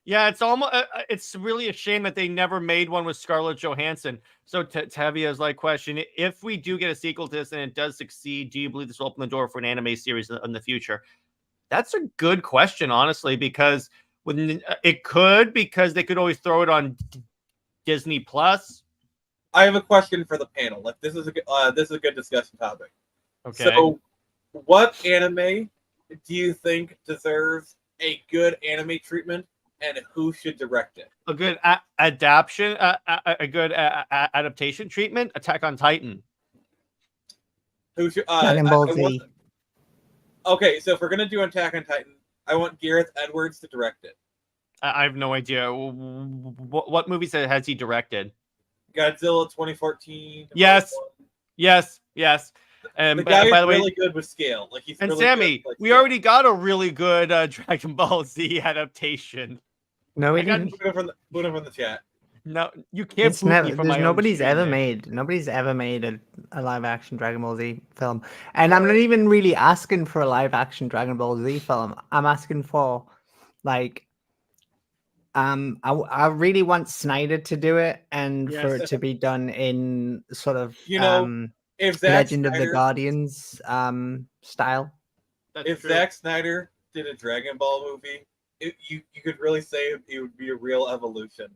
Yeah, it's almost. It's really a shame that they never made one with Scarlett Johansson. So Tavia's like question: if we do get a sequel to this and it does succeed, do you believe this will open the door for an anime series in the future? That's a good question, honestly, because it could, because they could always throw it on Disney Plus. I have a question for the panel. Like this is a good discussion topic. Okay. So, what anime do you think deserves a good anime treatment, and who should direct it? A good adaptation, a good adaptation treatment. Attack on Titan. Who should? Dragon Ball Z. Okay, so if we're gonna do Attack on Titan, I want Gareth Edwards to direct it. I have no idea what movies has he directed. Godzilla 2014. Yes. And The guy by is the way, really good with scale. Like he's and really Sammy, good, like, we already got a really good Dragon Ball Z adaptation. No, we I got- didn't. Put him from the chat. No, you can't. It's boot me never. from There's my own nobody's stream, ever Nick. Nobody's ever made a live action Dragon Ball Z film, and I'm not even really asking for a live action Dragon Ball Z film. I'm asking for, like, I really want Snyder to do it, and for Yes. it to be done in sort of You know, If Zack Legend of the Snyder, Guardians style. That's if true. Zack Snyder did a Dragon Ball movie, you could really say it would be a real evolution.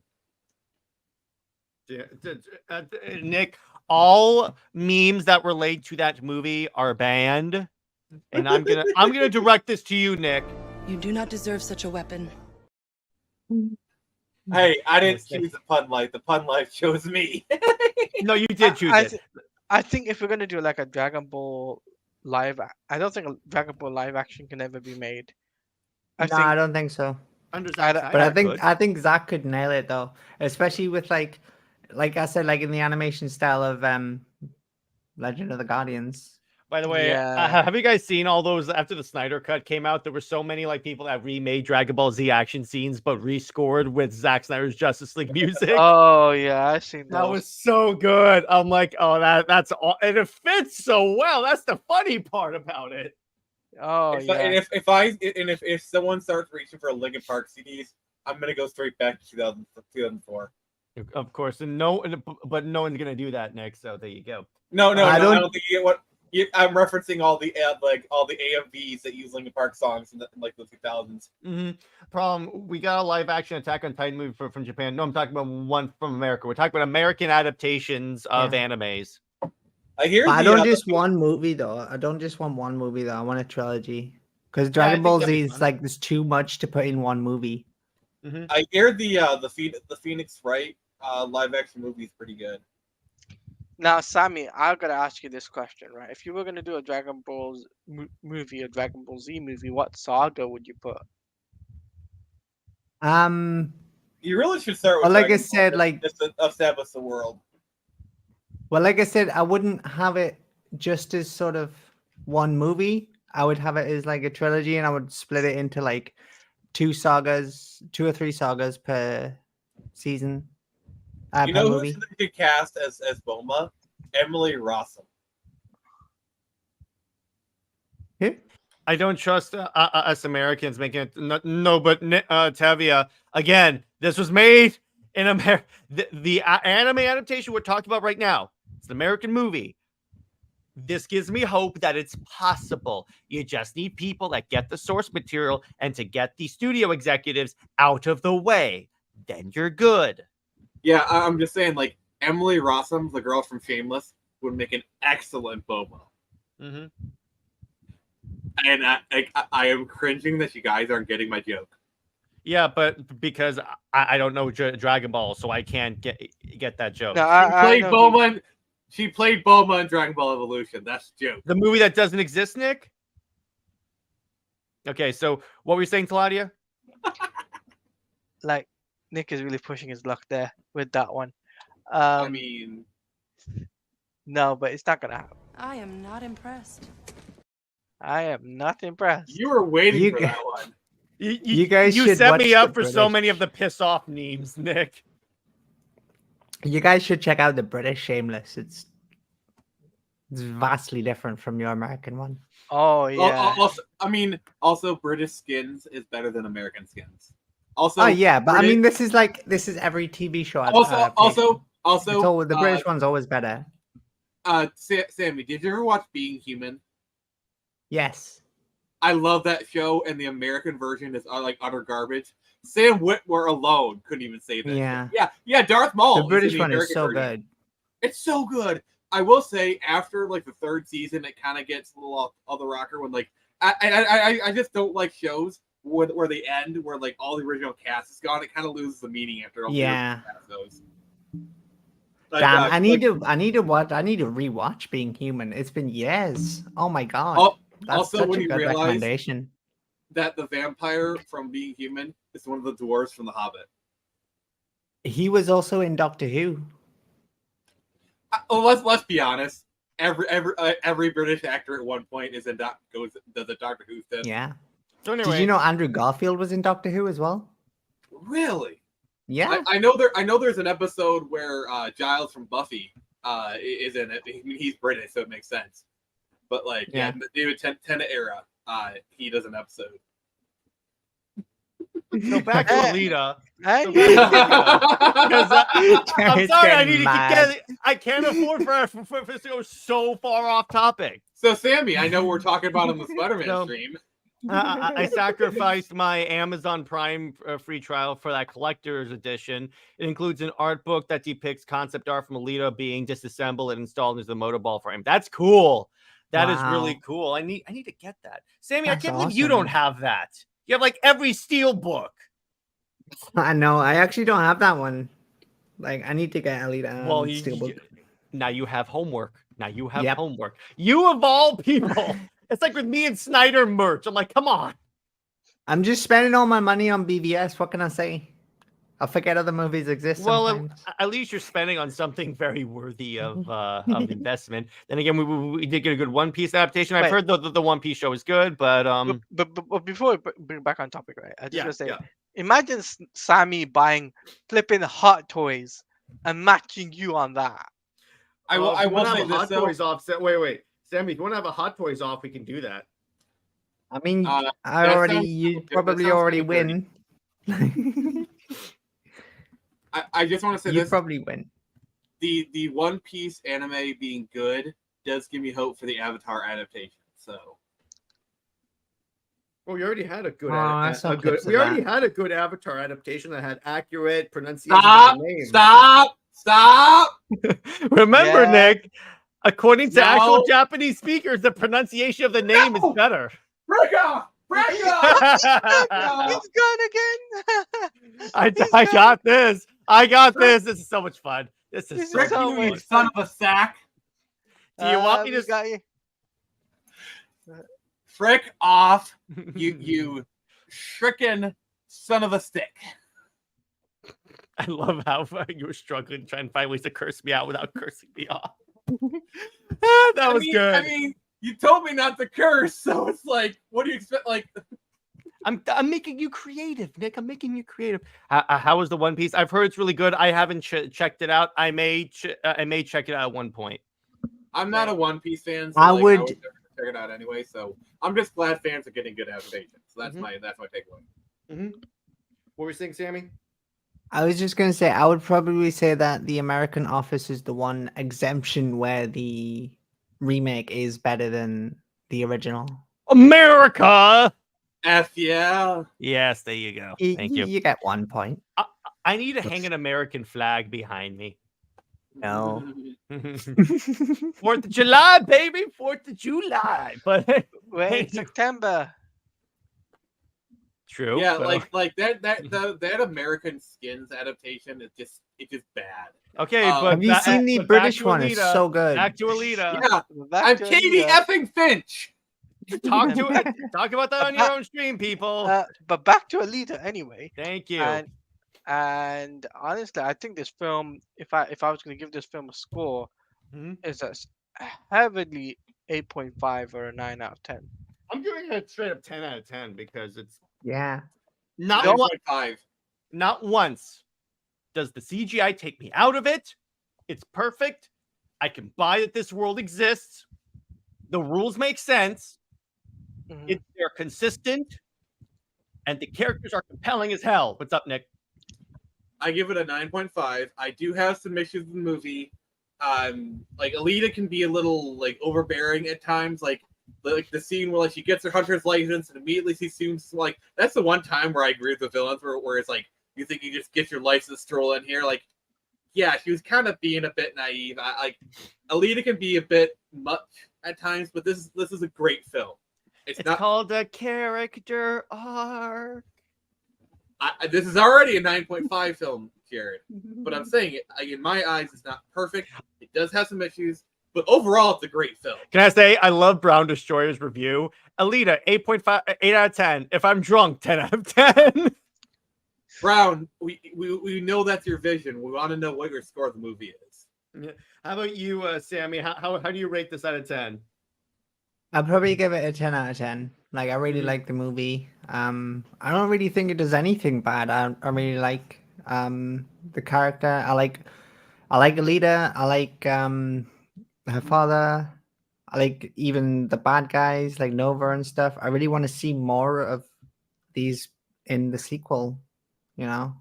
Nick, all memes that relate to that movie are banned, and I'm gonna direct this to you, Nick. You do not deserve such a weapon. Hey, I didn't Yes, choose the pun life. The pun life chose me. No, you did choose it. I think if we're gonna do like a Dragon Ball I don't think a Dragon Ball live action can ever be made. I No, I think don't think so. Under I Zack don't- Snyder, But I it think could. I think Zach could nail it though, especially with like I said, like in the animation style of Legend of the Guardians. By the way, Yeah. have you guys seen all those after the Snyder Cut came out? There were so many like people that remade Dragon Ball Z action scenes, but rescored with Zack Snyder's Justice League music. Oh yeah, I've seen That those. was so good. I'm like, oh, that's all, and it fits so well. That's the funny part about it. Oh And yeah. if someone starts reaching for a Linkin Park CDs, I'm gonna go straight back to 2004. Of course, but no one's gonna do that, Nick. So there you go. No, I I don't- don't think you get what. I'm referencing all the AMVs that use Linkin Park songs in the 2000s. Problem, we got a live action Attack on Titan movie from Japan. No, I'm talking about one from America. We're talking about American adaptations of animes. I hear. But I don't just want movie though. I don't just want one movie though. I want a trilogy. Because Dragon think Ball that'd Z be is fun. like there's too much to put in one movie. I hear the Phoenix Wright live action movie is pretty good. Now, Sammy, I've got to ask you this question, right? If you were going to do a Dragon Ball movie, a Dragon Ball Z movie, what saga would you put? You really should start with. Well, like I Dragon Ball said, just- like- just to establish the world. Well, like I said, I wouldn't have it just as sort of one movie. I would have it as like a trilogy, and I would split it into like 2 or 3 sagas per season. You Per know who movie. should get cast as Bulma? Emily Rossum. Who? I don't trust us Americans making it. No, but Tevia, again, this was made in America. The anime adaptation we're talking about right now, it's an American movie. This gives me hope that it's possible. You just need people that get the source material and to get the studio executives out of the way. Then you're good. Yeah, I'm just saying, like Emily Rossum, the girl from Shameless, would make an excellent Bulma. Mm-hmm. And I am cringing that you guys aren't getting my joke. Yeah, but because I don't know Dragon Ball, so I can't get that joke. No, She played Bulma in Dragon Ball Evolution. That's the joke. The movie that doesn't exist, Nick? Okay, so what were you saying, Teladia? Like, Nick is really pushing his luck there with that one. I mean, no, but it's not going to happen. I am not impressed. I am not impressed. you were waiting You for g- that one. You guys You should set watch me the up for so British- many of the piss off memes, Nick. You guys should check out the British Shameless. It's vastly different from your American one. Oh, yeah. Also, British Skins is better than American Skins. Also, Oh yeah, but I British- mean, this is every TV show. also, It's always, the British one's always better. Sammy, did you ever watch Being Human? Yes. I love that show, and the American version is like utter garbage. Sam Witwer alone couldn't even say that. Yeah. Yeah. Darth Maul. The is in British one is American so version. good. It's so good. I will say, after like the 3rd season, it kind of gets a little off the rocker when like I just don't like shows where they end where like all the original cast is gone. It kind of loses the meaning after all Yeah. the original cast goes. Like, Damn, I need to rewatch Being Human. It's been years. Oh my god. That's also, such when a you good realize recommendation. that the vampire from Being Human is one of the dwarves from The Hobbit. He was also in Doctor Who. Let's be honest. Every British actor at one point does a Doctor Who thing. Yeah. So anyway, Did you know Andrew Garfield was in Doctor Who as well? Really? Yeah. I know there's an episode where Giles from Buffy is in it. I mean, he's British, so it makes sense. But like, yeah, David Tennant era, he does an episode. so back to Alita. Hey. Because I'm It's sorry, I getting need mad. to get it. I can't afford for this to go so far off topic. So Sammy, I know we're talking about on the Spider-Man No. stream. I sacrificed my Amazon Prime free trial for that collector's edition. It includes an art book that depicts concept art from Alita being disassembled and installed into the motorball frame. That's cool. That is really Wow. cool. I need to get that. Sammy, I That's can't believe you don't awesome. have that. You have like every steel book. I know. I actually don't have that one. Like, I need to get Alita Well, Steelbook. now you have homework. Now you have Yep. homework. You of all people. It's like with me and Snyder merch. I'm like, come on. I'm just spending all my money on BVS. What can I say? I forget other movies exist Well, sometimes. at least you're spending on something very worthy of investment. Then again, we did get a good One Piece adaptation. I've Wait. heard the One Piece show is good, but But before we bring back on topic, right? I just yeah, gonna say, yeah. imagine Sammy buying flipping Hot Toys and matching you on that. I will want to say have a this Hot though. Toys off. Wait, Sammy, if you want to have a Hot Toys off, we can do that. I mean, that you sounds probably kinda already dirty. win. I just want to say You this: probably win. the One Piece anime being good does give me hope for the Avatar adaptation. So Well, we already had a good, I saw clips of we already that. had a good Avatar adaptation that had accurate pronunciation stop, of the name. stop. Remember, Yeah. Nick, according to actual No. Japanese speakers, the pronunciation of the name is No. better. Break off! Break off! He's gone again. I got this. I got this. This is so much fun. This is This so is Frick much so you, you much son of a sack! Do you want me we to? got you. Frick off, you shrickin' son of a stick! I love how you were struggling to try and find ways to curse me out without cursing me off. That was good. I mean, you told me not to curse, so it's like, what do you expect? Like, I'm making you creative, Nick. I'm making you creative. How was the One Piece? I've heard it's really good. I haven't checked it out. I may check it out at one point. I'm not a One Piece fan, so I like, would- I would never check it out anyway. So I'm just glad fans are getting good adaptations. So that's my takeaway. What were you saying, Sammy? I was just gonna say, I would probably say that the American Office is the one exemption where the remake is better than the original. America. F yeah. Yes, there you go. Thank you. You get 1 point. I need to hang an American flag behind me. No. 4th of July, baby. 4th of July. But Wait, September. true. Yeah, but- like that American Skins adaptation is just bad. okay, Um, but Have you ba- seen the but back British to one? It's Alita. so good. Back to Alita. Yeah, Back I'm to Katie Alita. effing Finch. Talk about that on your own stream, people. But back to Alita anyway. Thank you. And honestly, I think this film, if I was going to give this film a score, Mhm. is a heavily 8.5 or a 9 out of 10. I'm giving it a straight up 10 out of 10 because it's Yeah. not 9.5. not once does the CGI take me out of it. It's perfect. I can buy that this world exists. The rules make sense. Mhm. They're consistent, and the characters are compelling as hell. What's up, Nick? I give it a 9.5. I do have some issues with the movie. Like Alita can be a little like overbearing at times. Like the scene where like she gets her hunter's license and immediately she seems like that's the one time where I agree with the villains where it's like you think you just get your license stroll in here. Like, yeah, she was kind of being a bit naive. Like Alita can be a bit much at times, but this is a great film. It's not called a character arc. this is already a 9.5 film, Jared. But I'm saying it in my eyes, it's not perfect. It does have some issues, but overall, it's a great film. Can I say I love Brown Destroyer's review? Alita, 8.5, 8 out of 10. If I'm drunk, 10 out of 10. Brown, we know that's your vision. We want to know what your score of the movie is. How about you, Sammy? How do you rate this out of 10? I'd probably give it a 10 out of 10. Like, I really like the movie. I don't really think it does anything bad. I really like the character. I like Alita. I like her father. I like even the bad guys like Nova and stuff. I really want to see more of these in the sequel, you know?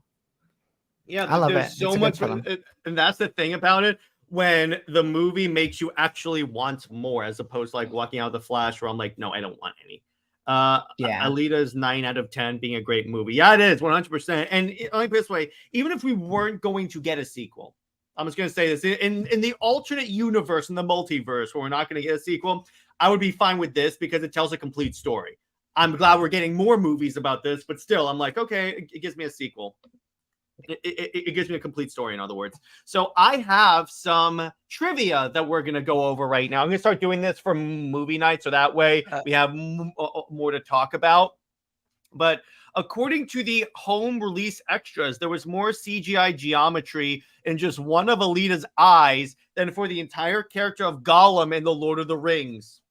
Yeah, I love there's it. so It's a good much, film. and that's the thing about it. When the movie makes you actually want more, as opposed to like walking out of the Flash, where I'm like, no, I don't want any. Yeah. Alita's 9 out of 10 being a great movie. Yeah, it is 100%. And let me put it this way, even if we weren't going to get a sequel, I'm just going to say this, in the alternate universe, in the multiverse, where we're not going to get a sequel, I would be fine with this because it tells a complete story. I'm glad we're getting more movies about this, but still, I'm like, okay, it gives me a sequel. It gives me a complete story, in other words. So I have some trivia that we're going to go over right now. I'm going to start doing this for movie night, so that way we have more to talk about. But according to the home release extras, there was more CGI geometry in just one of Alita's eyes than for the entire character of Gollum in The Lord of the Rings.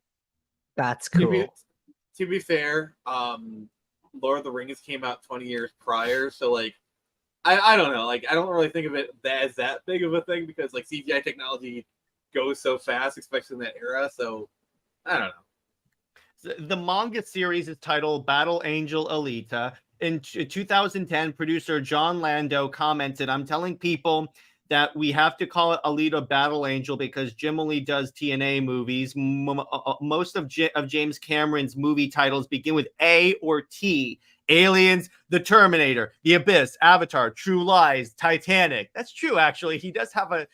That's cool. To be fair, Lord of the Rings came out 20 years prior, so like I don't know, like I don't really think of it as that big of a thing because like CGI technology goes so fast, especially in that era. So I don't know. The manga series is titled Battle Angel Alita. In 2010, producer John Lando commented, "I'm telling people that we have to call it Alita Battle Angel because Jim only does TNA movies. Most of James Cameron's movie titles begin with A or T. Aliens, The Terminator, The Abyss, Avatar, True Lies, Titanic." That's true, actually. He does have a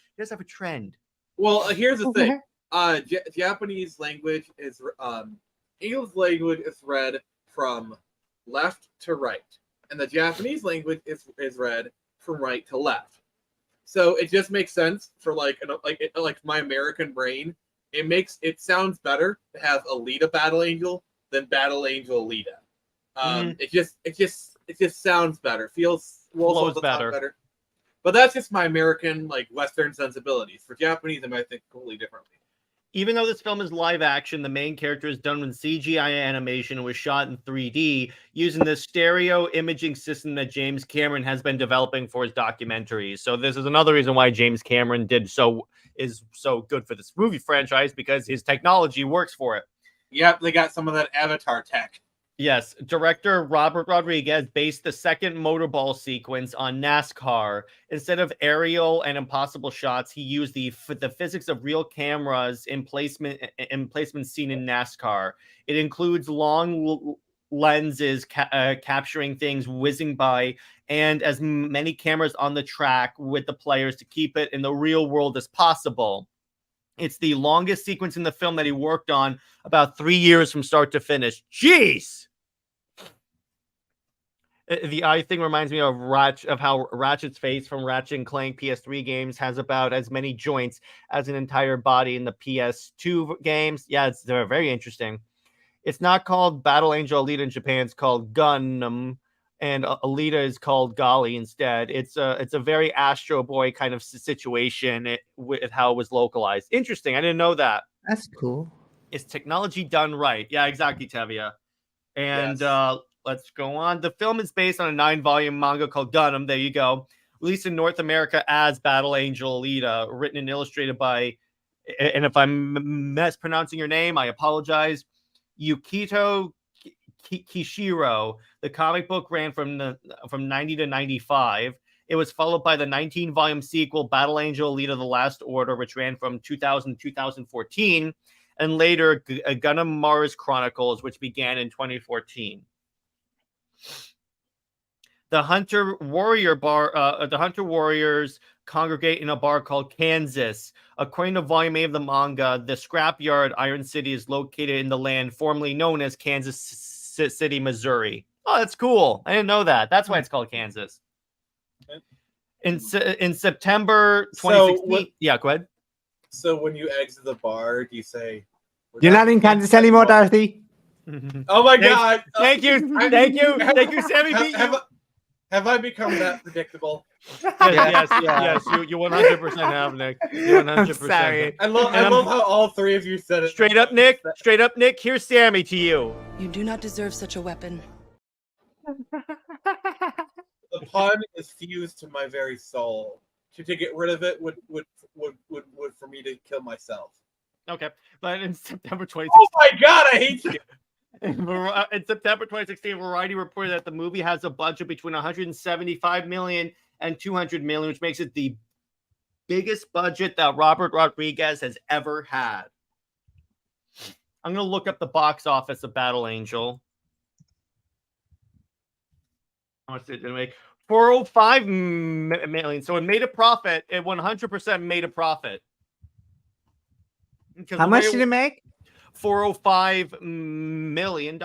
trend. Well, here's the thing. Japanese language is English language is read from left to right, and the Japanese language is read from right to left. So it just makes sense for like my American brain. It sounds better to have Alita Battle Angel than Battle Angel Alita. It just sounds better. Flows better. But that's just my American like Western sensibilities. For Japanese, I might think completely differently. Even though this film is live action, the main character is done with CGI animation and was shot in 3D using the stereo imaging system that James Cameron has been developing for his documentaries. So this is another reason why James Cameron is so good for this movie franchise, because his technology works for it. Yep, they got some of that Avatar tech. Yes, director Robert Rodriguez based the second motorball sequence on NASCAR. Instead of aerial and impossible shots, he used the physics of real cameras in placement seen in NASCAR. It includes long lenses capturing things whizzing by, and as many cameras on the track with the players to keep it in the real world as possible. It's the longest sequence in the film that he worked on, about 3 years from start to finish. Jeez! The eye thing reminds me of how Ratchet's face from Ratchet and Clank PS3 games has about as many joints as an entire body in the PS2 games. Yeah, they're very interesting. It's not called Battle Angel Alita in Japan. It's called Gundam, and Alita is called Gali instead. It's a very Astro Boy kind of situation with how it was localized. Interesting. I didn't know that. That's cool. Is technology done right? Yeah, exactly, Tevia. And yes. Let's go on. The film is based on a 9-volume manga called Gundam. There you go. Released in North America as Battle Angel Alita, written and illustrated by, and if I'm mispronouncing your name, I apologize, Yukito Kishiro. The comic book ran from 90 to 95. It was followed by the 19-volume sequel, Battle Angel Alita: The Last Order, which ran from 2000 to 2014, and later Gundam Mars Chronicles, which began in 2014. The Hunter Warriors congregate in a bar called Kansas. According to Volume 8 of the manga, the scrapyard Iron City is located in the land formerly known as Kansas City, Missouri. Oh, that's cool. I didn't know that. That's why it's called Kansas. In September 2016. Yeah, go ahead. So when you exit the bar, do you say, "You're not in Kansas anymore, Dorothy"? Oh my God! Thank you, Sammy. Have I become that predictable? Yes. You 100% have, Nick. You 100%. Sorry. I love how all three of you said it. Straight up, Nick. Here's Sammy to you. You do not deserve such a weapon. The pun is fused to my very soul. To get rid of it would for me to kill myself. Okay, but in September 2016. Oh my God, I hate you. In September 2016, Variety reported that the movie has a budget between $175 million and $200 million, which makes it the biggest budget that Robert Rodriguez has ever had. I'm going to look up the box office of Battle Angel. How much did it make? 405 million. So it made a profit. It 100% made a profit. Because How the much way did it make? $405 million.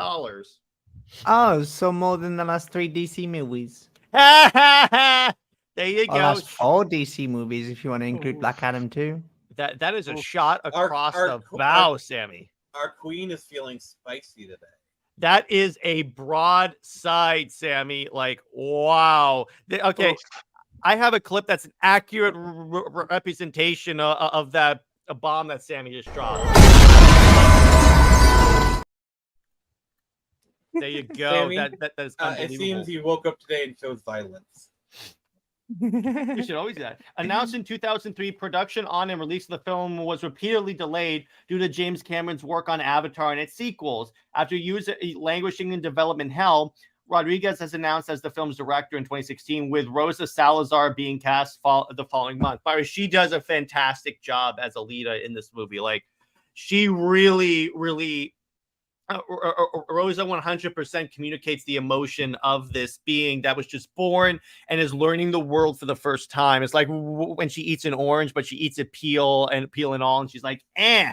Oh, so more than the last 3 DC movies. There you Or go. last 4 DC movies, if you want to include Oof. Black Adam too. That is a Oof. shot across the bow, Sammy. Our queen is feeling spicy today. That is a broadside, Sammy. Like, wow. Okay, Oof. I have a clip that's an accurate representation of that bomb that Sammy just dropped. There you go. Sammy, that is unbelievable. it seems you woke up today and chose violence. You should always do that. Announced in 2003, production on and release of the film was repeatedly delayed due to James Cameron's work on Avatar and its sequels. After years languishing in development hell, Rodriguez has announced as the film's director in 2016, with Rosa Salazar being cast the following month. By the way, she does a fantastic job as Alita in this movie. Like, she really Rosa 100% communicates the emotion of this being that was just born and is learning the world for the first time. It's like when she eats an orange, but she eats it peel and all, and she's like, eh.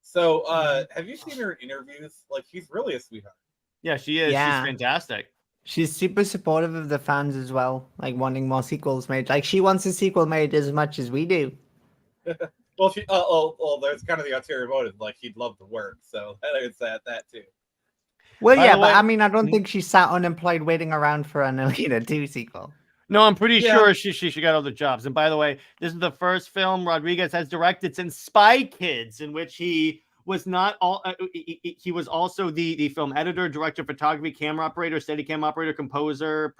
So, have you seen her in interviews? Like, she's really a sweetheart. Yeah, she is. Yeah. She's fantastic. She's super supportive of the fans as well, like wanting more sequels made. Like, she wants a sequel made as much as we do. Well, there's kind of the ulterior motive. Like, she'd love to work, so it's that too. Well, By yeah, the but way- I mean, I don't think she sat unemployed waiting around for an Alita 2 sequel. No, I'm pretty Yeah. sure she got other jobs. And by the way, this is the first film Rodriguez has directed since Spy Kids, in which he was not all. He was also the film editor, director, photography, camera operator, Steadicam operator, composer,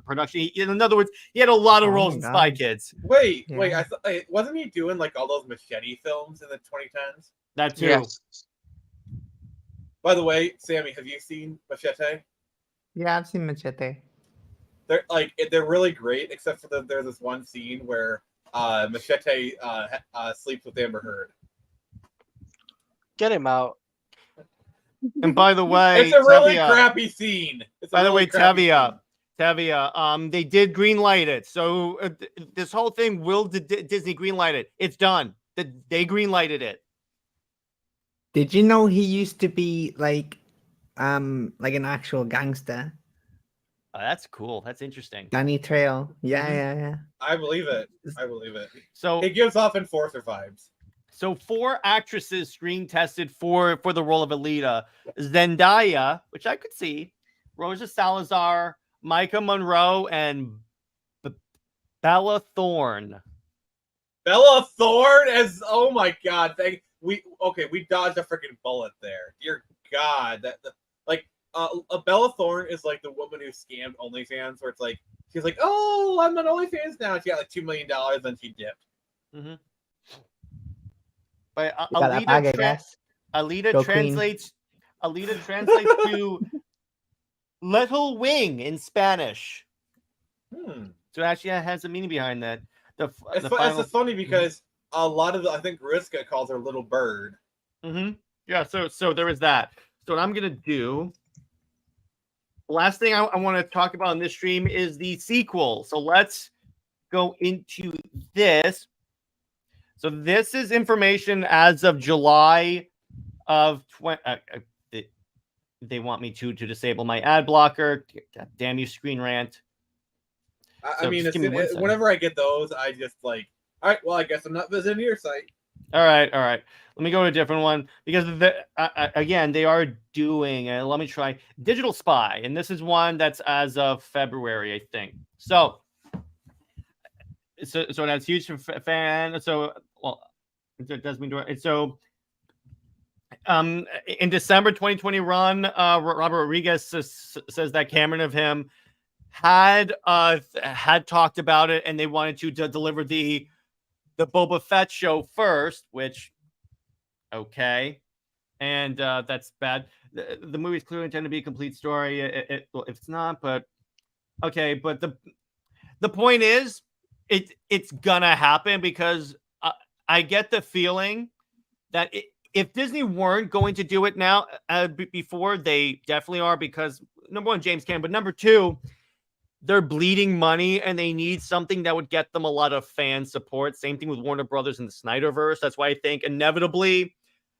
production. In other words, he had a lot of Oh roles my in God. Spy Kids. Wait, Yeah. wasn't he doing like all those machete films in the 2010s? That too. Yes. By the way, Sammy, have you seen Machete? Yeah, I've seen Machete. They're really great, except for there's this one scene where Machete sleeps with Amber Heard. Get him out. And by the way, It's a really Tevia- crappy scene. By the way, Tevia, they did greenlight it. So this whole thing will Disney greenlight it. It's done. They greenlighted it. Did you know he used to be like an actual gangster? Oh, that's cool. That's interesting. Danny Trejo. Yeah, Mhm. yeah. I believe it. I believe it. So It gives off Enforcer vibes. So 4 actresses screen tested for the role of Alita: Zendaya, which I could see, Rosa Salazar, Micah Monroe, and Bella Thorne. Bella Thorne as oh my god! We dodged a freaking bullet there. Dear God, Bella Thorne is like the woman who scammed OnlyFans, where it's like she's like, oh, I'm on OnlyFans now. She got like $2 million, and she dipped. Mm-hmm. But You got that bag, I guess. Alita Go translates to little wing in Spanish. So it actually has a meaning behind that. It's funny because a lot of I think Riska calls her little bird. Mm-hmm. Yeah, so there is that. So what I'm gonna do, last thing I want to talk about in this stream is the sequel. So let's go into this. So this is information as of July of 20. They want me to disable my ad blocker. God damn you, Screen Rant. I mean, whenever I get those, I just like, all right, well, I guess I'm not visiting your site. All right. Let me go to a different one because again, they are doing. Let me try Digital Spy, and this is one that's as of February, I think. So that's huge fan. So it does mean so. In December 2020 run, Robert Rodriguez says that Cameron of him had talked about it, and they wanted to deliver the Boba Fett show first, which okay, and that's bad. The movie's clearly intended to be a complete story. If it's not, but okay. But the point is, it's gonna happen because I get the feeling that if Disney weren't going to do it now, before, they definitely are, because number one, James Cameron, but number two, they're bleeding money and they need something that would get them a lot of fan support. Same thing with Warner Brothers and the Snyderverse. That's why I think inevitably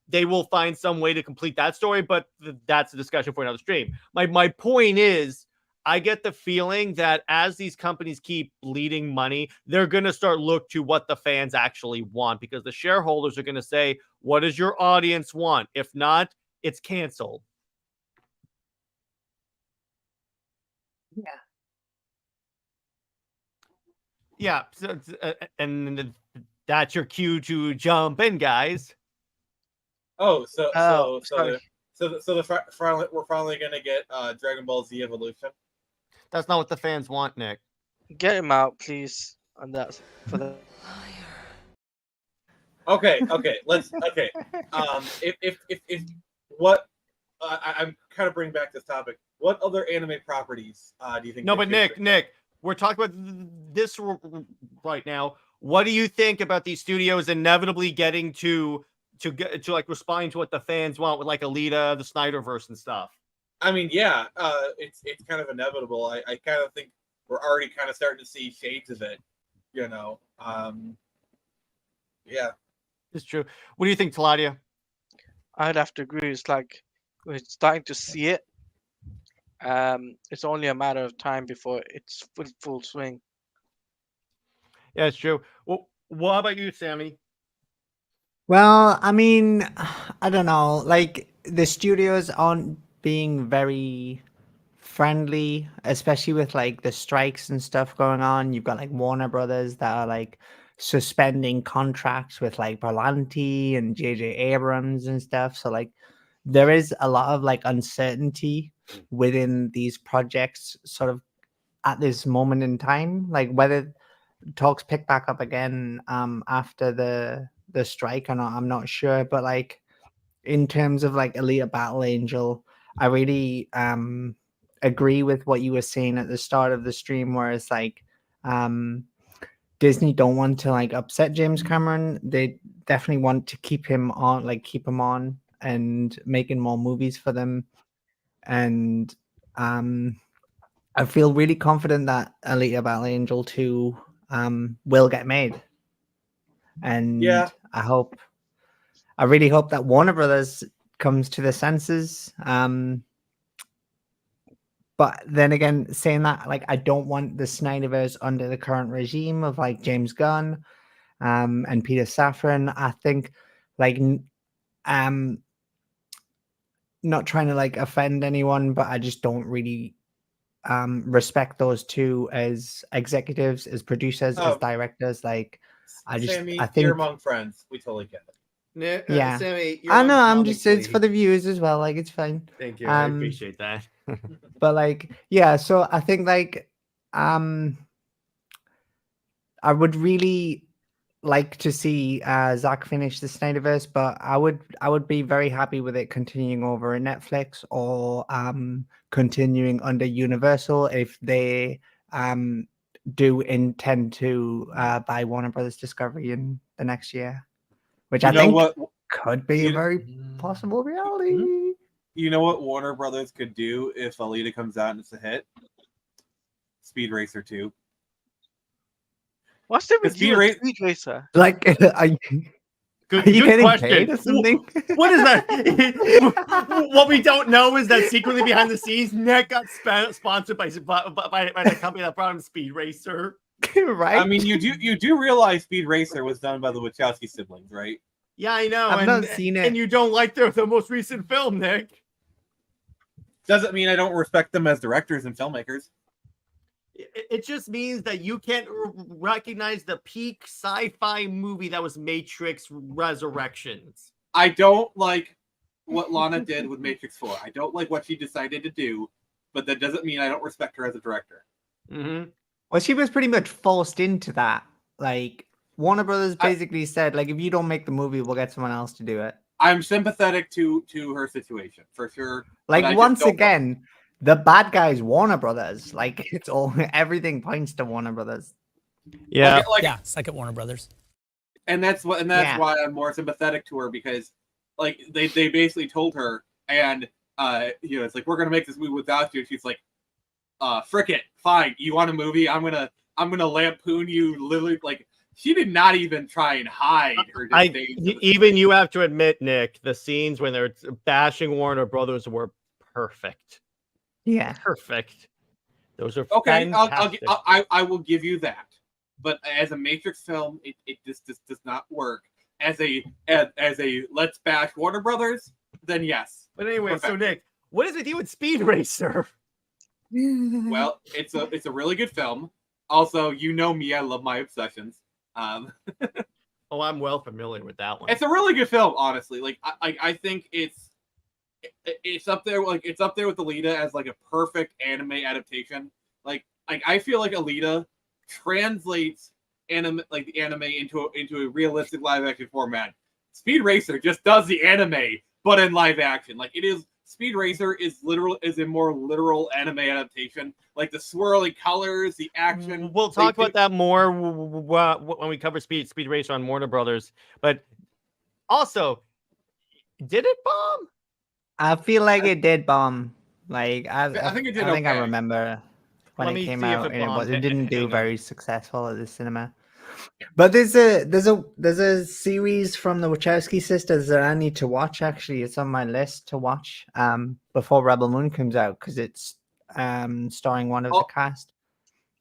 they will find some way to complete that story, but that's a discussion for another stream. My point is, I get the feeling that as these companies keep bleeding money, they're going to start look to what the fans actually want, because the shareholders are going to say, what does your audience want? If not, it's canceled. Yeah. So, and that's your cue to jump in, guys. Oh, sorry. we're finally gonna get Dragon Ball Z Evolution. That's not what the fans want, Nick. Get him out, please. And that's for the. Okay, let's. Okay, if what I'm kind of bringing back this topic. What other anime properties do you think? No, but Nick, we're talking about this right now. What do you think about these studios inevitably getting to like responding to what the fans want with like Alita, the Snyderverse, and stuff? I mean, yeah, it's kind of inevitable. I kind of think we're already kind of starting to see shades of it. You know, yeah, It's true. What do you think, Teladia? I'd have to agree. It's like we're starting to see it. It's only a matter of time before it's full swing. Yeah, it's true. Well, what about you, Sammy? Well, I mean, I don't know. Like, the studios aren't being very friendly, especially with like the strikes and stuff going on. You've got like Warner Brothers that are like suspending contracts with like Berlanti and JJ Abrams and stuff. So like there is a lot of like uncertainty within these projects sort of at this moment in time. Like whether talks pick back up again after the strike or not, I'm not sure. But like in terms of like Alita Battle Angel, I really agree with what you were saying at the start of the stream, where it's like Disney don't want to like upset James Cameron. They definitely want to keep him on and making more movies for them. And I feel really confident that Alita Battle Angel 2 will get made. And Yeah. I really hope that Warner Brothers comes to the senses. But then again, saying that, like, I don't want the Snyderverse under the current regime of like James Gunn and Peter Safran. I think, like, not trying to like offend anyone, but I just don't really respect those two as executives, as producers, as directors. Like, Sammy, I think you're among friends. We totally get it. Nick, yeah. Sammy, you're I know. on I'm just. It's for the viewers as well. Like, it's fine. Thank you. I appreciate that. But like, yeah. So I think like, I would really like to see Zach finish the Snyderverse, but I would be very happy with it continuing over in Netflix or continuing under Universal if they do intend to buy Warner Brothers Discovery in the next year, which I think could be a very possible reality. You know what Warner Brothers could do if Alita comes out and it's a hit? Speed Racer 2. What's the Speed Speed Racer? Like, are you getting question. paid or something? What is that? What we don't know is that secretly behind the scenes, Nick got sponsored by the company that brought him Speed Racer. Right? I mean, you do realize Speed Racer was done by the Wachowski siblings, right? Yeah, I know. I've not seen it. And you don't like the most recent film, Nick. Doesn't mean I don't respect them as directors and filmmakers. It just means that you can't recognize the peak sci-fi movie that was Matrix Resurrections. I don't like what Lana did with Matrix 4. I don't like what she decided to do, but that doesn't mean I don't respect her as a director. Mm-hmm. Well, she was pretty much forced into that. Like, Warner Brothers basically said, like, if you don't make the movie, we'll get someone else to do it. I'm sympathetic to her situation, for sure. Like, once again, the bad guys, Warner Brothers. Like, it's all, everything points to Warner Brothers. Yeah. Yeah, second Warner Brothers. And that's why I'm more sympathetic to her, because like they basically told her, and it's like, we're gonna make this movie without you. And she's like, frick it, fine. You want a movie? I'm gonna lampoon you. Literally, like, she did not even try and hide her disdain. Even you have to admit, Nick, the scenes when they're bashing Warner Brothers were perfect. Yeah. Perfect. Those are okay. fantastic. I will give you that. But as a Matrix film, it just does not work. As a let's bash Warner Brothers, then yes. But anyway, perfect. So Nick, what is it with Speed Racer? Well, it's a really good film. Also, you know me, I love my obsessions. Oh, I'm well familiar with that one. It's a really good film, honestly. Like, I think it's up there. Like, it's up there with Alita as like a perfect anime adaptation. Like I feel like Alita translates the anime into a realistic live action format. Speed Racer just does the anime, but in live action. Like, it is. Speed Racer is a more literal anime adaptation. Like, the swirly colors, the action. We'll talk about that more when we cover Speed Racer on Warner Brothers. But also, did it bomb? I feel like it did bomb. Like I think it did. I think I okay. remember when Let it me came see if out, it and bombed. it didn't do Hang on. very successful at the cinema. But there's a series from the Wachowski sisters that I need to watch. Actually, it's on my list to watch before Rebel Moon comes out, because it's starring one of the cast.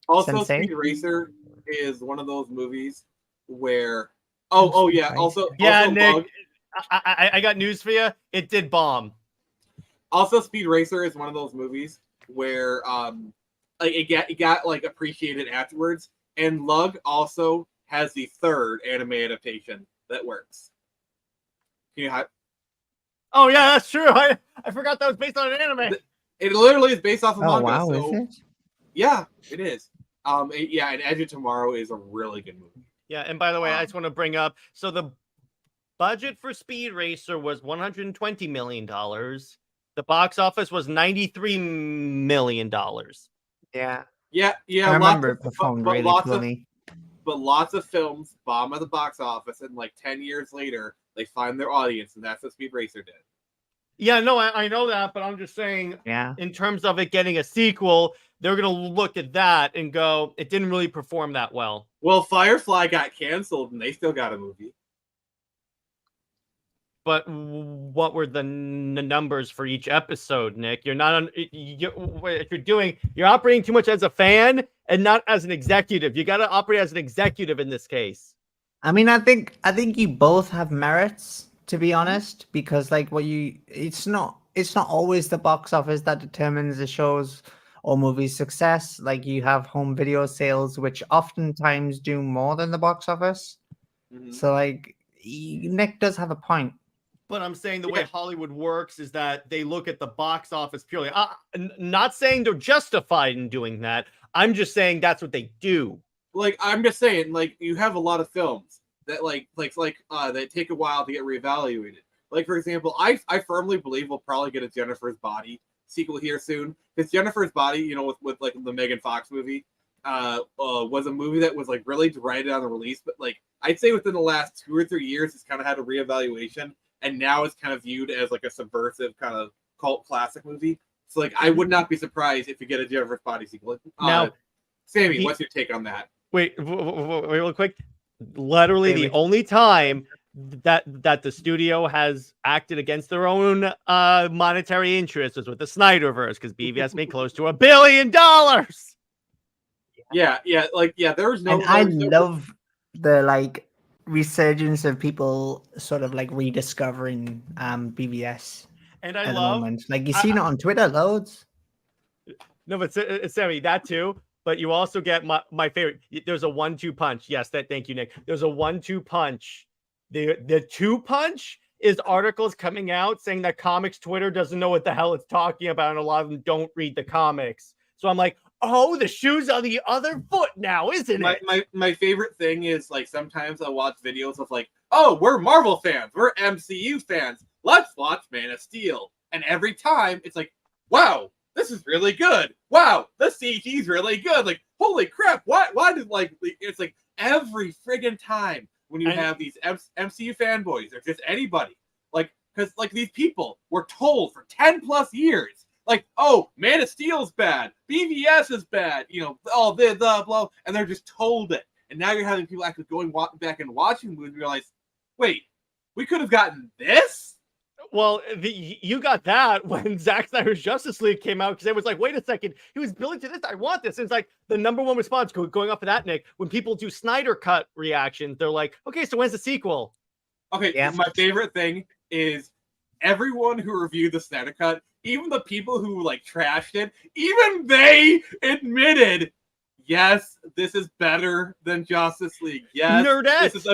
Also, Sensei? Speed Racer is one of those movies where yeah. Also, Nick, Bug, I got news for you. It did bomb. Also, Speed Racer is one of those movies where like it got like appreciated afterwards. And Lug also has the third anime adaptation that works. Oh yeah, that's true. I forgot that was based on an anime. It literally is based off of manga. Wow, So, is it? yeah, it is. And Edge of Tomorrow is a really good movie. Yeah, and by the way, I just want to bring up, so the budget for Speed Racer was $120 million. The box office was $93 million. Yeah. Yeah. I remember it performed really poorly. But lots of films bomb at the box office, and like 10 years later, they find their audience, and that's what Speed Racer did. Yeah, no, I know that, but I'm just saying, in terms of it getting a sequel, they're going to look at that and go, it didn't really perform that well. Well, Firefly got canceled, and they still got a movie. But what were the numbers for each episode, Nick? You're not on. You're operating too much as a fan and not as an executive. You got to operate as an executive in this case. I mean, I think you both have merits, to be honest, because like it's not always the box office that determines a show's or movie's success. Like, you have home video sales, which oftentimes do more than the box office. Mm-hmm. So like, Nick does have a point. But I'm saying the way Hollywood works is that they look at the box office purely. Not saying they're justified in doing that. I'm just saying that's what they do. Like, I'm just saying, like, you have a lot of films that that take a while to get reevaluated. Like, for example, I firmly believe we'll probably get a Jennifer's Body sequel here soon, because Jennifer's Body, with like the Megan Fox movie, was a movie that was like really derided on the release, but like I'd say within the last 2 or 3 years, it's kind of had a reevaluation. And now it's kind of viewed as like a subversive kind of cult classic movie. So like, I would not be surprised if you get a Jennifer's Body sequel. Now, Sammy, what's your take on that? Wait, real quick. Literally, the only time that the studio has acted against their own monetary interests was with the Snyderverse, because BVS made close to $1 billion. Yeah, there was no. And I love the like resurgence of people sort of like rediscovering BVS. And I at love the moment. Like, you've seen it on Twitter loads. No, but Sammy, that too. But you also get my favorite. There's a 1-2 punch. Yes, thank you, Nick. There's a 1-2 punch. The 2 punch is articles coming out saying that comics Twitter doesn't know what the hell it's talking about, and a lot of them don't read the comics. So I'm like, oh, the shoe's on the other foot now, isn't it? My favorite thing is, like, sometimes I watch videos of like, oh, we're Marvel fans, we're MCU fans, let's watch Man of Steel. And every time it's like, wow, this is really good. Wow, the CG's really good. Like, holy crap, why did, like, it's like every friggin' time when you have these MCU fanboys or just anybody, like, because like these people were told for 10 plus years, like, oh, Man of Steel is bad, BVS is bad, you know, all the blah, and they're just told it. And now you're having people actually going back and watching movies and realize, wait, we could have gotten this. Well, you got that when Zack Snyder's Justice League came out, because it was like, wait a second, he was building to this. I want this. And it's like the number one response going off of that, Nick, when people do Snyder Cut reactions, they're like, okay, so when's the sequel? Okay, Yeah. my favorite thing is everyone who reviewed the Snyder Cut, even the people who like trashed it, even they admitted, yes, this is better than Justice League. Yes, Nerdette. this is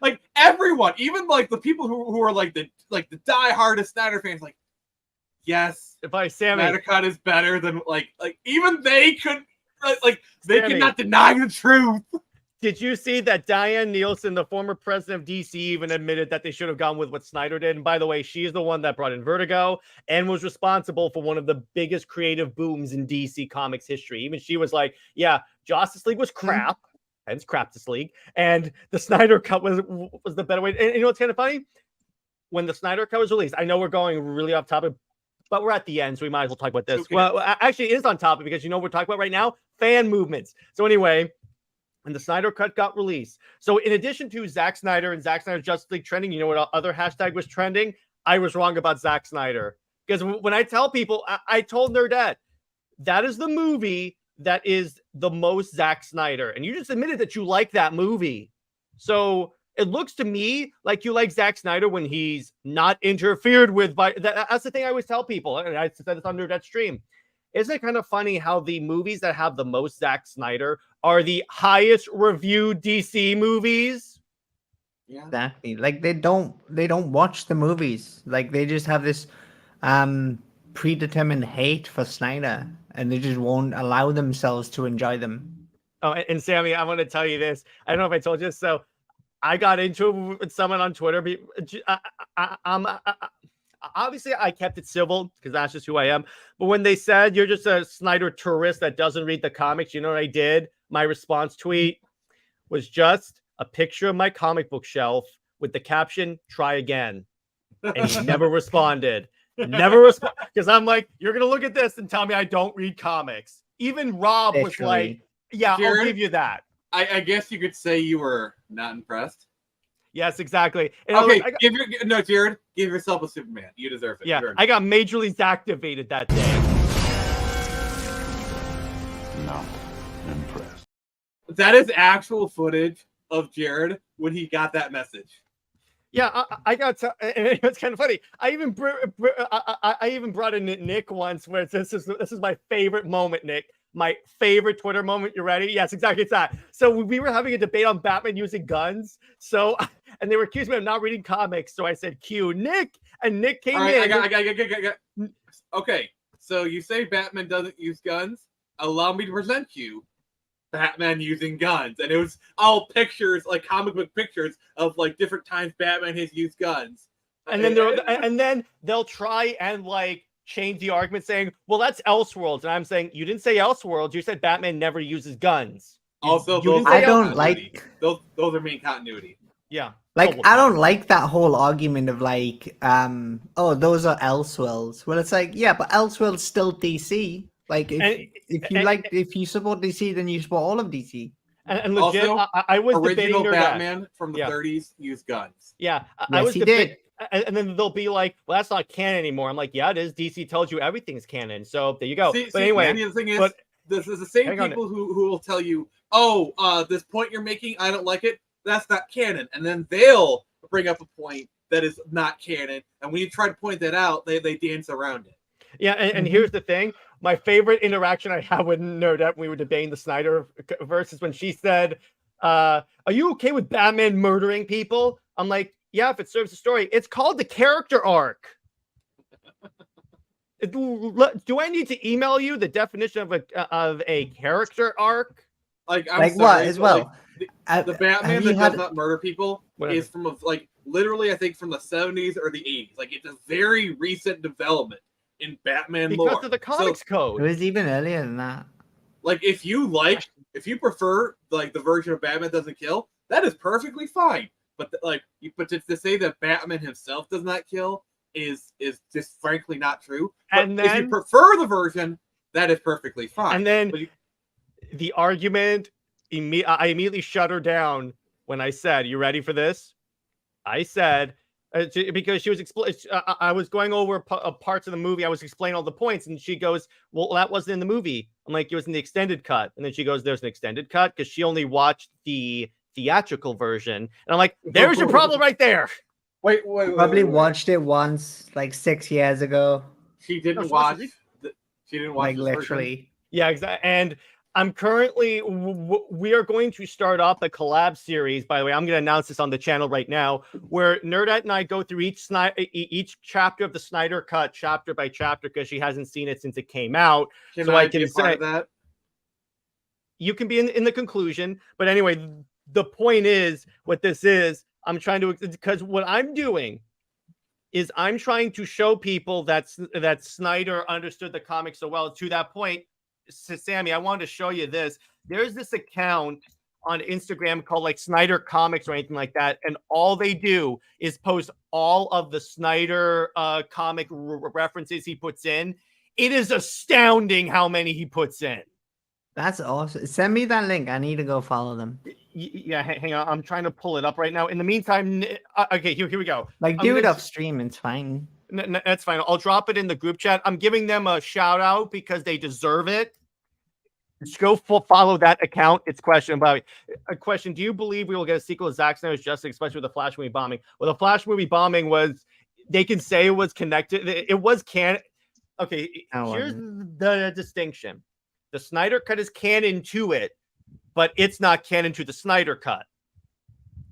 like everyone, even like the people who are like the diehardest Snyder fans, like, yes, If I Sammy, Snyder Cut is better than like even they could like they Sammy. could not deny the truth. did you see that Diane Nielsen, the former president of DC, even admitted that they should have gone with what Snyder did? And by the way, she's the one that brought in Vertigo and was responsible for one of the biggest creative booms in DC Comics history. Even she was like, yeah, Justice League was crap. Hence Craptus League, and the Snyder Cut was the better way. And you know what's kind of funny? When the Snyder Cut was released, I know we're going really off topic, but we're at the end, so we might as well talk about this. Okay. Well, actually, it is on topic because you know what we're talking about right now? Fan movements. So anyway, when the Snyder Cut got released, so in addition to Zack Snyder and Zack Snyder's Justice League trending, you know what other hashtag was trending? I was wrong about Zack Snyder. Because when I tell people, I told Nerdette, that is the movie that is the most Zack Snyder. And you just admitted that you like that movie. So it looks to me like you like Zack Snyder when he's not interfered with by that's the thing I always tell people. And I said this on that stream. Isn't it kind of funny how the movies that have the most Zack Snyder are the highest reviewed DC movies? Yeah. Exactly. Like they don't watch the movies. Like they just have this predetermined hate for Snyder, and they just won't allow themselves to enjoy them. Oh, and Sammy, I want to tell you this. I don't know if I told you this. So I got into it with someone on Twitter. Obviously, I kept it civil because that's just who I am. But when they said you're just a Snyder tourist that doesn't read the comics, you know what I did? My response tweet was just a picture of my comic book shelf with the caption, "Try again." And he never responded. Never respond, because I'm like, you're gonna look at this and tell me I don't read comics. Even Rob was Literally. like, yeah, Jared? I'll give you that. I guess you could say you were not impressed. Yes, exactly. And Okay, I got, Jared, give yourself a Superman. You deserve it. yeah, You're- I got majorly activated that day. Not impressed. that is actual footage of Jared when he got that message. Yeah, I got to, and it's kind of funny. I even brought in Nick once where it says, this is my favorite moment, Nick. My favorite Twitter moment. You ready? Yes, exactly. It's that. So we were having a debate on Batman using guns. So, and they were accusing me of not reading comics. So I said, "Cue Nick," and Nick came All right, in. I got. Okay, so you say Batman doesn't use guns. Allow me to present you Batman using guns, and it was all pictures, like comic book pictures of like different times Batman has used guns. And then they'll try and like change the argument, saying, "Well, that's Elseworlds," and I'm saying, "You didn't say Elseworlds. You said Batman never uses guns." Also, You those didn't are say I don't continuity. like those are main continuity. Yeah. like Oh, I don't like that whole argument of like oh, those are Elseworlds. Well, it's like, yeah, but Elseworlds still DC. Like if you support DC, then you support all of DC. And legit, Also, I was Original debating Batman from the Yeah. 30s used guns. Yeah, I Yes, was he debating. And then they'll be like, "Well, that's not canon anymore." I'm like, "Yeah, it is. DC tells you everything's canon." So there you go. But anyway, and the thing is, but- this is the same Hang on. people who will tell you, "Oh, this point you're making, I don't like it. That's not canon," and then they'll bring up a point that is not canon, and when you try to point that out, they dance around it. yeah, and here's the thing. My favorite interaction I had with Nerdette when we were debating the Snyder verse is when she said, "Are you okay with Batman murdering people?" I'm like, "Yeah, if it serves the story." It's called the character arc. Do I need to email you the definition of a character arc? Like, I'm Like sorry, what as but, well? like, the Batman have you that had- does not murder people Whatever. is from like literally, I think, from the 70s or the 80s. Like, it's a very recent development in Batman Because lore. of the comics It code. was even earlier than that. Like, if you prefer like the version of Batman doesn't kill, that is perfectly fine. But to say that Batman himself does not kill is just frankly not true. But And if you then- prefer the version, that is perfectly fine. And then But the argument, I immediately shut her down when I said, "You ready for this?" I said, because she was I was going over parts of the movie. I was explaining all the points, and she goes, "Well, that wasn't in the movie." I'm like, "It was in the extended cut." And then she goes, "There's an extended cut," because she only watched the theatrical version. And I'm like, "There's your problem right there." wait. Probably watched it once, like 6 years ago. She didn't No, watch. she She didn't watch Like this version? literally. Yeah, exactly. And I'm currently, we are going to start off a collab series. By the way, I'm going to announce this on the channel right now, where Nerdette and I go through each chapter of the Snyder Cut, chapter by chapter, because she hasn't seen it since it came out. Can So I I be can a part say of that? you can be in the conclusion. But anyway, the point is what this is. I'm trying to, because what I'm doing is I'm trying to show people that Snyder understood the comics so well. To that point, Sammy, I wanted to show you this. There's this account on Instagram called like Snyder Comics or anything like that, and all they do is post all of the Snyder comic references he puts in. It is astounding how many he puts in. That's awesome. Send me that link. I need to go follow them. Yeah, hang on. I'm trying to pull it up right now. In the meantime, okay, here we go. Like, do it off stream. It's fine. That's fine. I'll drop it in the group chat. I'm giving them a shout out because they deserve it. Just go follow that account. It's a question. Do you believe we will get a sequel to Zack Snyder's Justice, especially with the Flash movie bombing? Well, the Flash movie bombing was, they can say it was connected. It was canon. Okay, here's the distinction. The Snyder Cut is canon to it, but it's not canon to the Snyder Cut.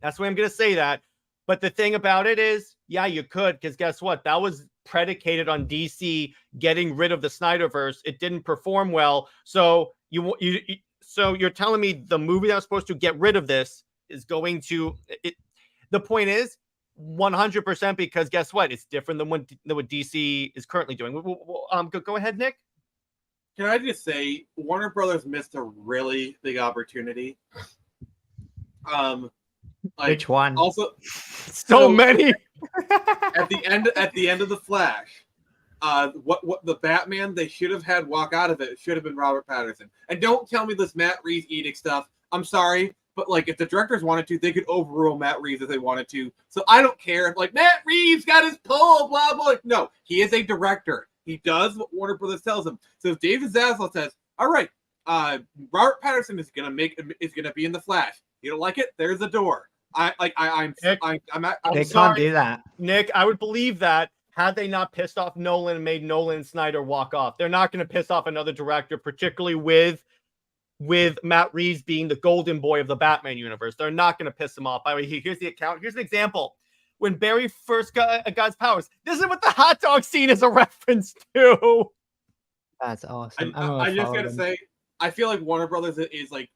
That's why I'm going to say that. But the thing about it is, yeah, you could, because guess what? That was predicated on DC getting rid of the Snyderverse. It didn't perform well. So you're telling me the movie that was supposed to get rid of this is going to it? The point is 100%, because guess what? It's different than what DC is currently doing. Go ahead, Nick. Can I just say Warner Brothers missed a really big opportunity? Which one? Also, so many. at the end of the Flash, what the Batman they should have had walk out of it should have been Robert Pattinson. And don't tell me this Matt Reeves edict stuff. I'm sorry, but like if the directors wanted to, they could overrule Matt Reeves if they wanted to. So I don't care if like Matt Reeves got his pull, blah blah. No, he is a director. He does what Warner Brothers tells him. So if David Zaslav says, "All right, Robert Pattinson is gonna be in the Flash," you don't like it? There's a door. I'm They sorry, can't do that. Nick, I would believe that had they not pissed off Nolan and made Nolan and Snyder walk off. They're not going to piss off another director, particularly with Matt Reeves being the golden boy of the Batman universe. They're not going to piss him off. By the way, here's the account. Here's an example. When Barry first got his powers, this is what the hot dog scene is a reference to. That's awesome. I just gotta say, I feel like Warner Brothers is like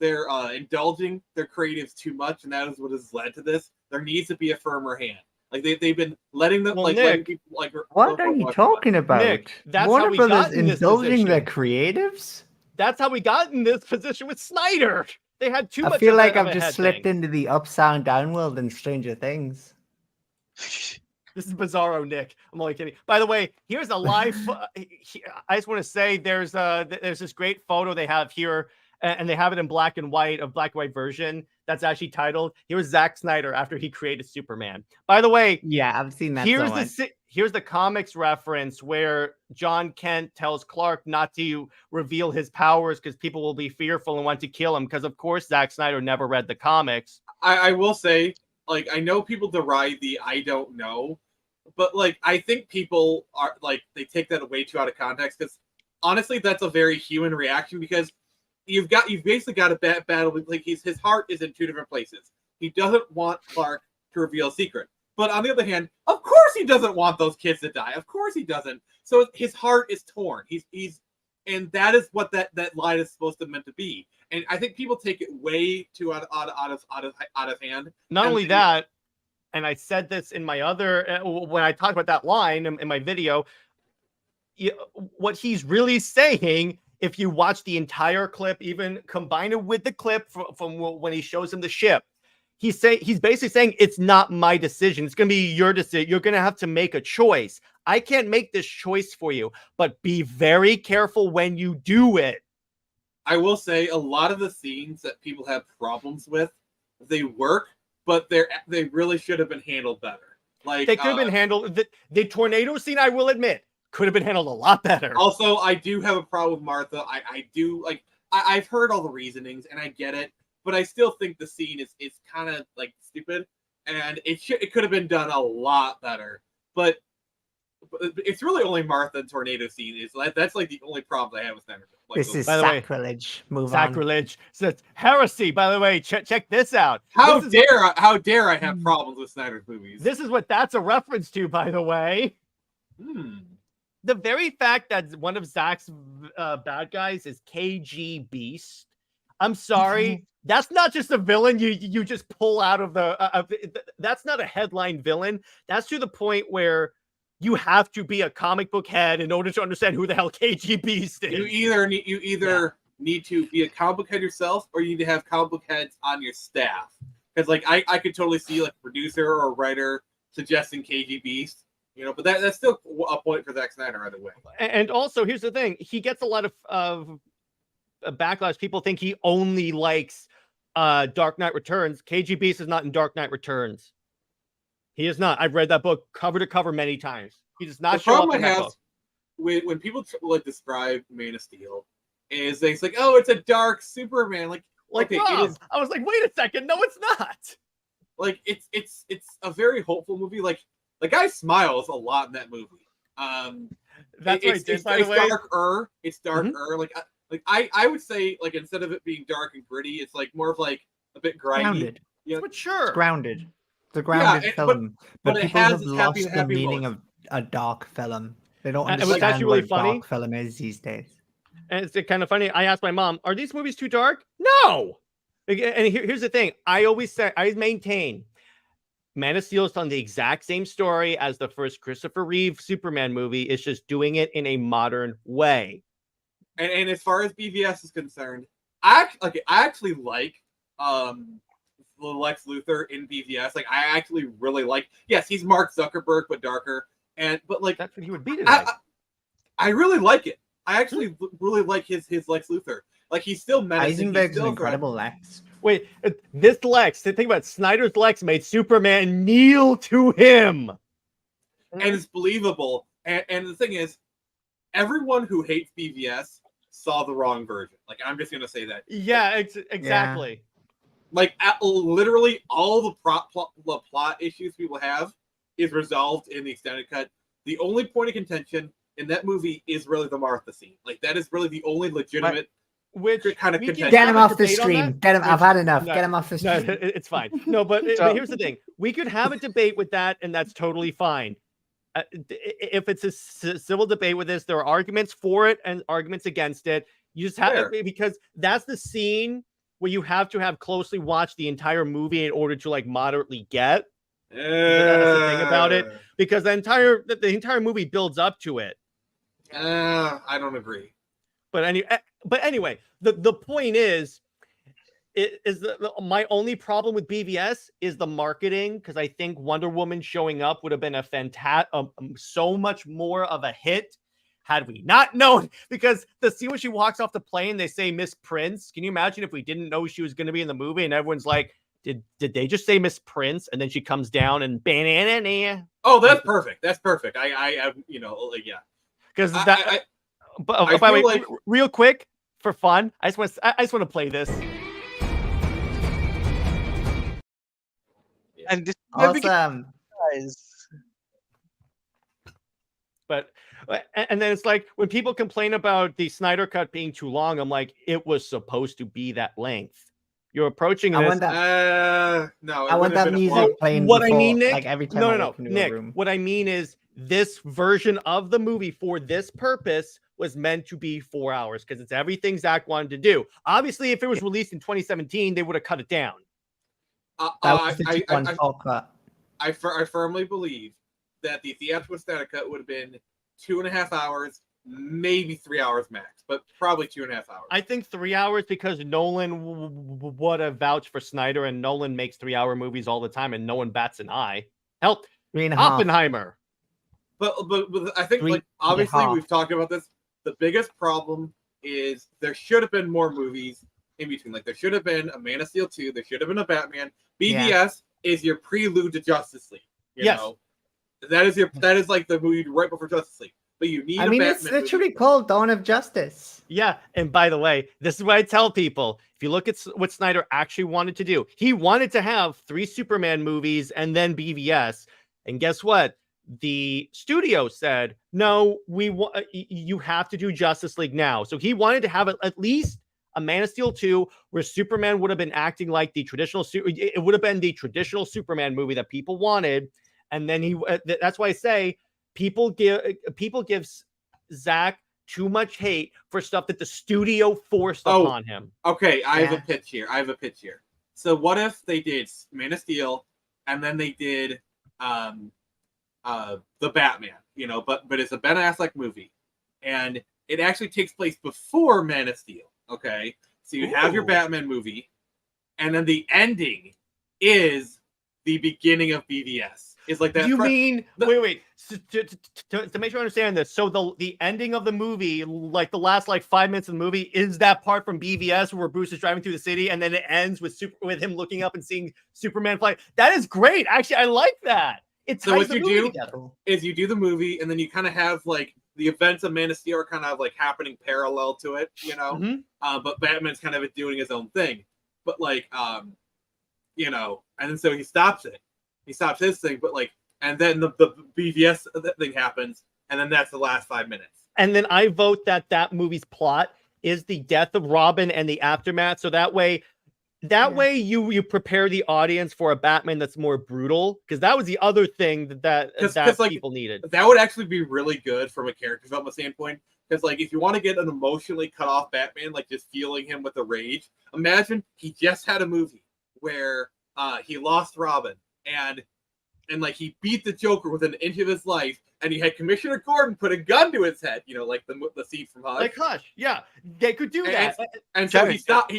they're indulging their creatives too much, and that is what has led to this. There needs to be a firmer hand. Like they've been letting them letting people like. What are you talking about? Nick, that's Warner how we Brothers got in this indulging their position. creatives? That's how we got in this position with Snyder. They had too much. I feel like of I've a just head slipped thing. into the upside down world in Stranger Things. This is Bizarro, Nick. I'm only kidding. By the way, here's a live. I just want to say there's this great photo they have here, and they have it in black and white, a black and white version that's actually titled "Here's Zack Snyder after he created Superman." By the way, Yeah, I've seen that. here's the comics reference where John Kent tells Clark not to reveal his powers because people will be fearful and want to kill him. Because of course Zack Snyder never read the comics. I will say, like, I know people deride the "I don't know," but like I think people are like they take that way too out of context. Because honestly, that's a very human reaction. Because you've basically got a battle. Like his heart is in two different places. He doesn't want Clark to reveal a secret, but on the other hand, of course he doesn't want those kids to die. Of course he doesn't. So his heart is torn. He's and that is what that line is supposed to meant to be. And I think people take it way too out of hand. Not only that, and I said this in my other when I talked about that line in my video. What he's really saying if you watch the entire clip, even combine it with the clip from when he shows him the ship, he's basically saying it's not my decision. It's going to be your decision. You're going to have to make a choice. I can't make this choice for you, but be very careful when you do it. I will say a lot of the scenes that people have problems with, they work, but they really should have been handled better. Like they could have been handled. The tornado scene, I will admit, could have been handled a lot better. Also, I do have a problem with Martha. I do like. I've heard all the reasonings and I get it, but I still think the scene is kind of like stupid, and it could have been done a lot better. But it's really only Martha and tornado scene is that's like the only problem I have with Snyder. Like, This is by the way, sacrilege. Move sacrilege. So it's heresy. By the way, check this out. How dare I have problems with Snyder's movies? This is what that's a reference to, by the way. The very fact that one of Zach's bad guys is KG Beast. I'm sorry. That's not just a villain you just pull out of the. That's not a headline villain. That's to the point where you have to be a comic book head in order to understand who the hell KG Beast is. You either need to be a comic book head yourself, or you need to have comic book heads on your staff. Because like I could totally see like a producer or a writer suggesting KG Beast, but that's still a point for Zack Snyder either way. And also, here's the thing: he gets a lot of backlash. People think he only likes Dark Knight Returns. KG Beast is not in Dark Knight Returns. He is not. I've read that book cover to cover many times. He does not show up in that book. When people like describe Man of Steel, is they say, "Oh, it's a dark Superman." Like okay, Rob, it is. I was like, wait a second, no, it's not. Like it's a very hopeful movie. Like the guy smiles a lot in that movie. That's what I did, by the way. Darker. It's darker. Like I would say like instead of it being dark and gritty, it's like more of like a bit grimy. Grounded. But sure. It's grounded. It's a grounded film. But it people has have its lost happy the meaning moments. of a dark film. They don't And it was understand actually what really a funny. dark film is these days. And it's kind of funny. I asked my mom, "Are these movies too dark?" No. And here's the thing: I maintain, Man of Steel is telling the exact same story as the first Christopher Reeve Superman movie. It's just doing it in a modern way. And as far as BVS is concerned, I actually like Lex Luthor in BVS. Like I actually really like. Yes, he's Mark Zuckerberg but darker. But like that's what he would be today. I really like it. I actually really like his Lex Luthor. Like he's still menacing. Heisenberg's an incredible Lex. Wait, this Lex. Think about it, Snyder's Lex made Superman kneel to him, and it's believable. And the thing is, everyone who hates BVS saw the wrong version. Like I'm just gonna say that. Yeah, exactly. Yeah. Like literally all the plot issues people have is resolved in the extended cut. The only point of contention in that movie is really the Martha scene. Like that is really the only legitimate kind of contention. Get him off the stream. Get him. I've had enough. Get him off the stream. No, it's fine. No, but here's the thing: we could have a debate with that, and that's totally fine. If it's a civil debate with this, there are arguments for it and arguments against it. You just have because that's the scene where you have to have closely watched the entire movie in order to like moderately get. That's the thing about it, because the entire movie builds up to it. I don't agree. But anyway, the point is my only problem with BVS is the marketing, because I think Wonder Woman showing up would have been a so much more of a hit had we not known. Because the scene when she walks off the plane, they say Miss Prince. Can you imagine if we didn't know she was going to be in the movie and everyone's like, did they just say Miss Prince? And then she comes down and banana. Oh, that's perfect. That's perfect. I yeah. Because that. By the way, like, real quick for fun, I just want to play this. And this awesome. But and then it's like when people complain about the Snyder cut being too long, I'm like, it was supposed to be that length. You're approaching this. I want that, no, I want that music playing. What before, I mean, Nick. Like every time No, Nick. What I mean is this version of the movie for this purpose was meant to be 4 hours because it's everything Zach wanted to do. Obviously, if it was released in 2017, they would have cut it down. I firmly believe that the theatrical Snyder cut would have been 2.5 hours, maybe 3 hours max, but probably 2.5 hours. I think 3 hours because Nolan would have vouched for Snyder, and Nolan makes 3-hour movies all the time, and no one bats an eye. Help, 3.5. Oppenheimer. But I think Three like obviously and a half. we've talked about this. The biggest problem is there should have been more movies in between. Like there should have been a Man of Steel 2. There should have been a Batman. BVS is your prelude to Justice League. You know? That is like the movie right before Justice League. But you need. I mean, it's literally called Dawn of Justice. Yeah, and by the way, this is what I tell people. If you look at what Snyder actually wanted to do, he wanted to have 3 Superman movies and then BVS. And guess what? The studio said, no, you have to do Justice League now. So he wanted to have at least a Man of Steel 2 where Superman would have been acting like the traditional, it would have been the traditional Superman movie that people wanted. And then that's why I say people give Zach too much hate for stuff that the studio forced upon him. Okay, I have a pitch here. So what if they did Man of Steel and then they did the Batman, but it's a Ben Affleck movie, and it actually takes place before Man of Steel. Okay, so you have your Batman movie, and then the ending is the beginning of BVS. It's like that. You mean wait? So, to make sure I understand this, so the ending of the movie, like the last 5 minutes of the movie, is that part from BVS where Bruce is driving through the city, and then it ends with him looking up and seeing Superman fly. That is great. Actually, I like that. So what you do is you do the movie, and then you kind of have like the events of Man of Steel are kind of like happening parallel to it, but Batman's kind of doing his own thing. But and then so he stops it. He stops his thing, but and then the BVS thing happens, and then that's the last 5 minutes. And then I vote that movie's plot is the death of Robin and the aftermath. So that way you prepare the audience for a Batman that's more brutal, because that was the other thing that people needed. That would actually be really good from a character development standpoint. Because if you want to get an emotionally cut off Batman, just feeling him with the rage, imagine he just had a movie where he lost Robin and he beat the Joker within an inch of his life, and he had Commissioner Gordon put a gun to his head, like the scene from Hush. Like Hush, yeah, they could do that. And so he stopped.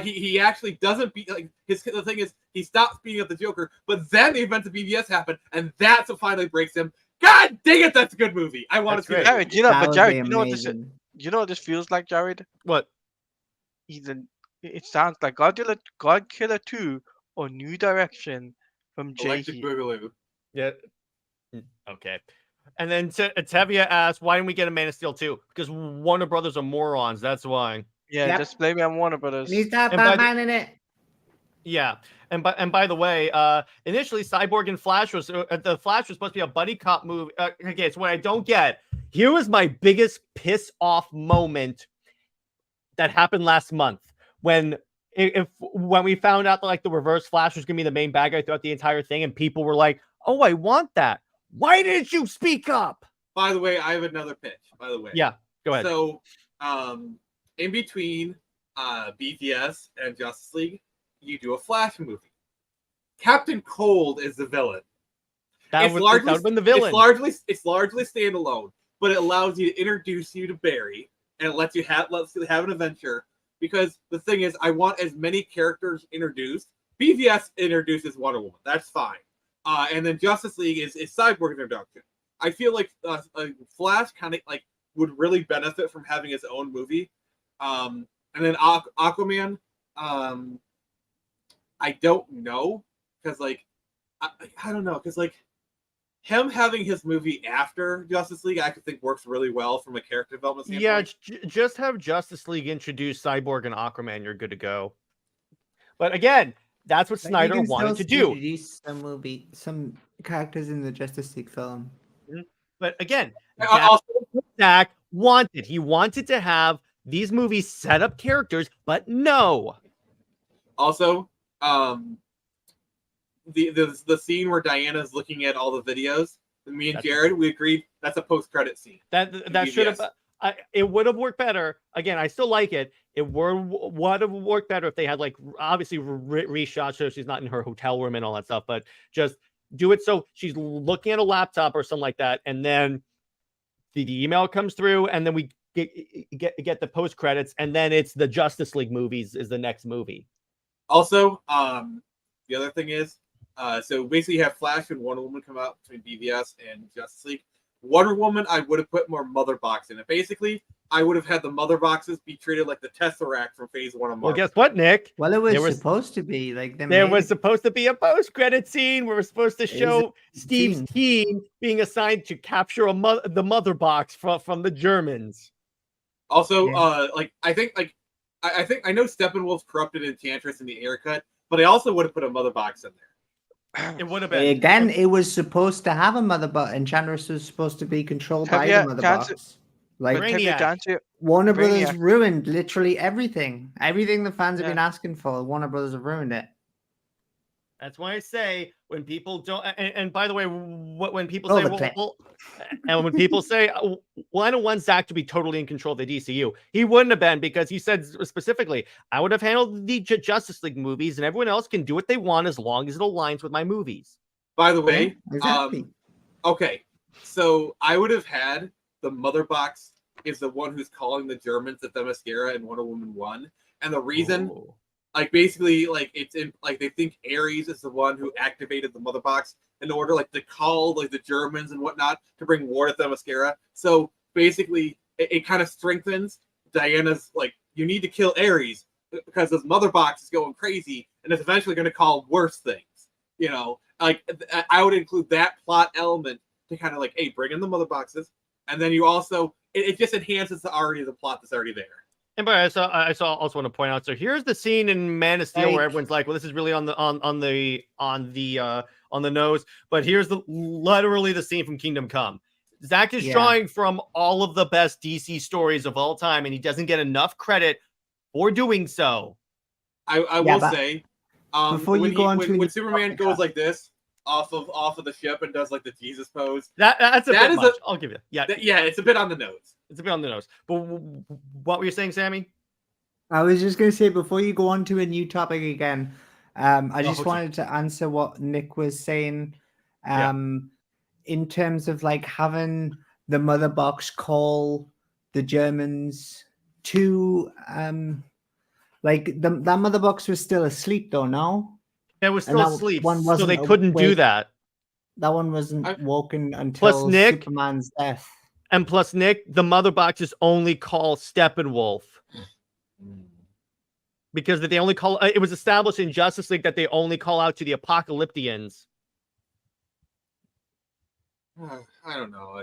He actually doesn't beat the thing is he stops beating up the Joker, but then the events of BVS happen, and that's what finally breaks him. God dang it, that's a good movie. I want to see that. Jared, Jared, you know what this feels like, Jared? What? It sounds like Godzilla 2 or New Direction from Electric JJheat. Boogaloo. Yeah. Okay. And then Tevia asked, why didn't we get a Man of Steel 2? Because Warner Brothers are morons. That's why. Yeah, just blame it on Warner Brothers. Needs to have Batman in it. Yeah. And by the way, initially Cyborg and Flash was the Flash was supposed to be a buddy cop movie. Okay, so what I don't get, here was my biggest piss off moment that happened last month when we found out that the Reverse Flash was gonna be the main bad guy throughout the entire thing, and people were like, "Oh, I want that. Why didn't you speak up?" By the way, I have another pitch. By the way, yeah, go ahead. So, in between BVS and Justice League, you do a Flash movie. Captain Cold is the villain. That would have been the villain. It's largely standalone, but it allows you to introduce you to Barry, and it lets you have an adventure. Because the thing is, I want as many characters introduced. BVS introduces Wonder Woman. That's fine. And then Justice League is Cyborg introduction. I feel like Flash kind of would really benefit from having his own movie. And then Aquaman, I don't know, because I don't know, because him having his movie after Justice League, I could think works really well from a character development standpoint. Yeah, just have Justice League introduce Cyborg and Aquaman. You're good to go. But again, that's what Snyder wanted to do. Introduce some characters in the Justice League film. But again, Zach wanted. He wanted to have these movies set up characters, but no. Also, the scene where Diana's looking at all the videos, me and Jared, we agreed that's a post-credit scene. That should have. It would have worked better. Again, I still like it. It would have worked better if they had obviously reshot so she's not in her hotel room and all that stuff, but just do it so she's looking at a laptop or something like that, and then the email comes through, and then we get the post credits, and then it's the Justice League movies is the next movie. Also, the other thing is, so basically you have Flash and Wonder Woman come out between BVS and Justice League. Wonder Woman, I would have put more mother box in it. Basically, I would have had the mother boxes be treated like the Tesseract from Phase 1 of Marvel. Well, guess what, Nick? Well, it was supposed to be like there was supposed to be a post-credit scene where we're supposed to show Steve's team being assigned to capture the mother box from the Germans. Also, I think I know Steppenwolf's corrupted Enchantress in the air cut, but I also would have put a mother box in there. It would have been. Again, it was supposed to have a mother box. Enchantress was supposed to be controlled by the mother box. Like Warner Brothers ruined literally everything. Everything the fans have been asking for, Warner Brothers have ruined it. That's why I say when people don't. And by the way, when people say, and when people say, well, I don't want Zach to be totally in control of the DCU, he wouldn't have been, because he said specifically, I would have handled the Justice League movies, and everyone else can do what they want as long as it aligns with my movies. By the way, exactly. Okay, so I would have had the mother box is the one who's calling the Germans the Themyscira in Wonder Woman 1, and the reason. Like basically, like it's in like they think Ares is the one who activated the mother box in order like to call like the Germans and whatnot to bring war to Themyscira. So basically, it kind of strengthens Diana's like you need to kill Ares because this mother box is going crazy and it's eventually going to call worse things. You know, like I would include that plot element to kind of like, hey, bring in the mother boxes, and then you also it just enhances the plot that's already there. And but I also want to point out. So here's the scene in Man of Steel where everyone's like, "Well, this is really on the nose." But here's literally the scene from Kingdom Come. Zach is drawing from all of the best DC stories of all time, and he doesn't get enough credit for doing so. I will say, before you go on when Superman goes like this off of the ship and does like the Jesus pose, that's a bit much. I'll give you that. Yeah, it's a bit on the nose. It's a bit on the nose. But what were you saying, Sammy? I was just going to say, before you go on to a new topic again, I just wanted to answer what Nick was saying. In terms of like having the mother box call the Germans to like that mother box was still asleep though, no? It was still asleep, so they couldn't do that. That one wasn't woken until Superman's death. And plus, Nick, the mother boxes only call Steppenwolf. Because they only call it was established in Justice League that they only call out to the Apocalyptians. I don't know.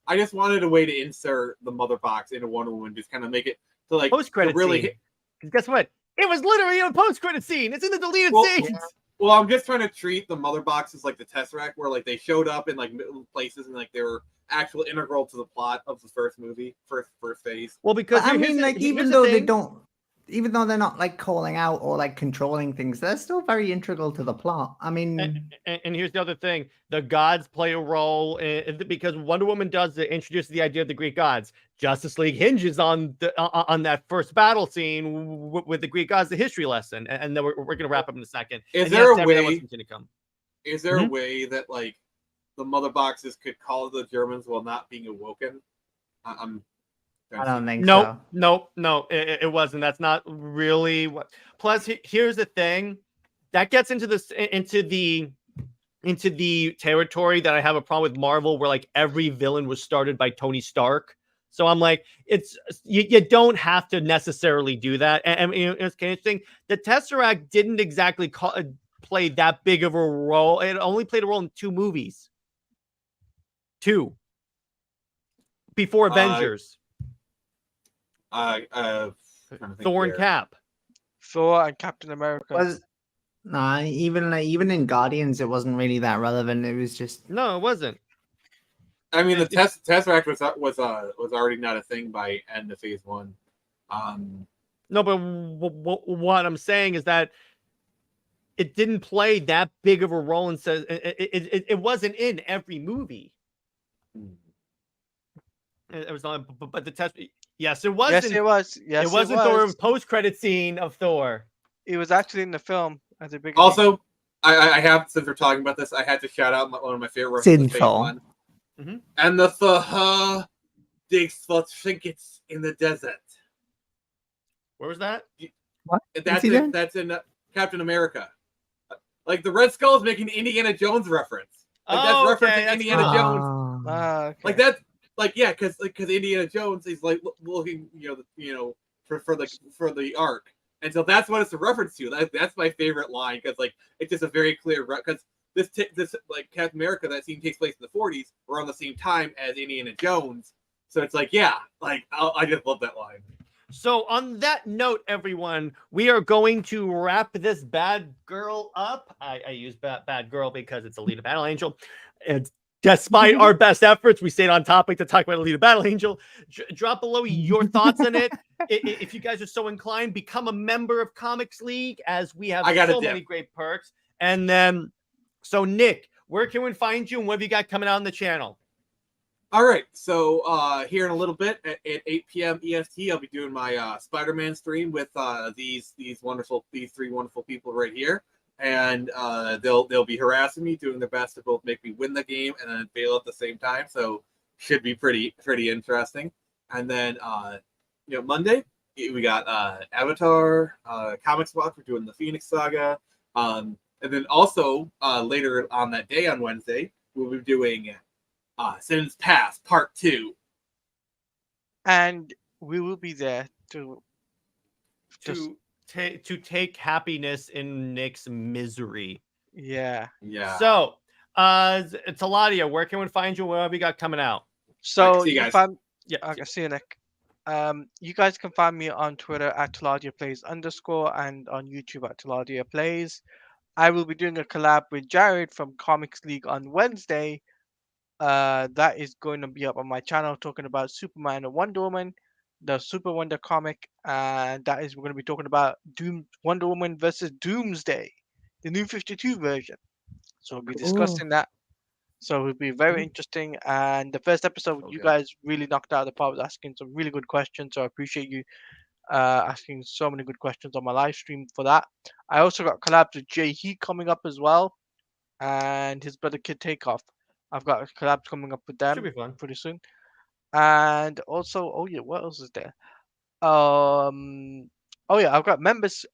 I just wanted a way to insert the mother box into Wonder Woman, just kind of make it to like post-credit really scene. Guess what? It was literally a post-credit scene. It's in the deleted scenes. Yeah. Well, I'm just trying to treat the mother boxes like the Tesseract, where like they showed up in like places and like they were actual integral to the plot of the first movie, first phase. Well, because I mean, like even though they're not like calling out or like controlling things, they're still very integral to the plot. I mean, and here's the other thing: the gods play a role because Wonder Woman does introduce the idea of the Greek gods. Justice League hinges on that first battle scene with the Greek gods, the history lesson, and then we're going to wrap up in a second. Is there a way? Is there a way that like the mother boxes could call the Germans while not being awoken? I don't think so. No, it wasn't. That's not really what. Plus, here's the thing that gets into the territory that I have a problem with Marvel, where like every villain was started by Tony Stark. So I'm like, you don't have to necessarily do that. And it's kind of interesting. The Tesseract didn't exactly play that big of a role. It only played a role in 2 movies. 2 before Avengers. Thor and Cap. Thor and Captain America. Even in Guardians, it wasn't really that relevant. It was just no, it wasn't. I mean, the Tesseract was already not a thing by end of phase 1. No, but what I'm saying is that it didn't play that big of a role, and says it wasn't in every movie. It was not, but the test. Yes, it was. Yes, it was. Yes, it wasn't Thor's post-credit scene of Thor. It was actually in the film at the beginning. Also, I have, since we're talking about this, I had to shout out one of my favorite wrestlers. And the digs for trinkets in the desert. Where was that? What? That's see that? That's in Captain America. Like the Red Skull is making Indiana Jones reference. Like that's referencing that's Indiana cool. Jones. Okay. Like that. Like yeah, because Indiana Jones is like looking, for the arc, and so that's what it's a reference to. That's my favorite line because like it's just a very clear because this like Captain America, that scene takes place in the 40s, around the same time as Indiana Jones. So it's like yeah, like I just love that line. So on that note, everyone, we are going to wrap this bad girl up. I use bad girl because it's Alita Battle Angel. And despite our best efforts, we stayed on topic to talk about Alita Battle Angel. Drop below your thoughts on it. If you guys are so inclined, become a member of Comics League, as we have so many great perks. And then, so Nick, where can we find you and what have you got coming out on the channel? All right, so here in a little bit at 8 p.m. EST, I'll be doing my Spider-Man stream with these three wonderful people right here, and they'll be harassing me, doing their best to both make me win the game and then fail at the same time. So should be pretty interesting. And then Monday we got Avatar Comics Watch. We're doing the Phoenix Saga, and then also later on that day on Wednesday we'll be doing Sins Past Part 2. And we will be there to take happiness in Nick's misery. Yeah. So, Teladia, where can we find you? What have you got coming out? So see you guys. I see you, Nick. You guys can find me on Twitter at Teladia Plays _ and on YouTube at Teladia Plays. I will be doing a collab with Jared from Comics League on Wednesday. That is going to be up on my channel, talking about Superman and Wonder Woman, the Super Wonder comic, and that is we're going to be talking about Wonder Woman versus Doomsday, the New 52 version. So we'll be discussing that. So it'll be very interesting. And the first episode, you guys really knocked out of the park with asking some really good questions. So I appreciate you asking so many good questions on my live stream for that. I also got collabs with JJheat coming up as well, and his brother Kid Takeoff. I've got collabs coming up with them. Should be fun. Pretty soon. And also, what else is there? I've got members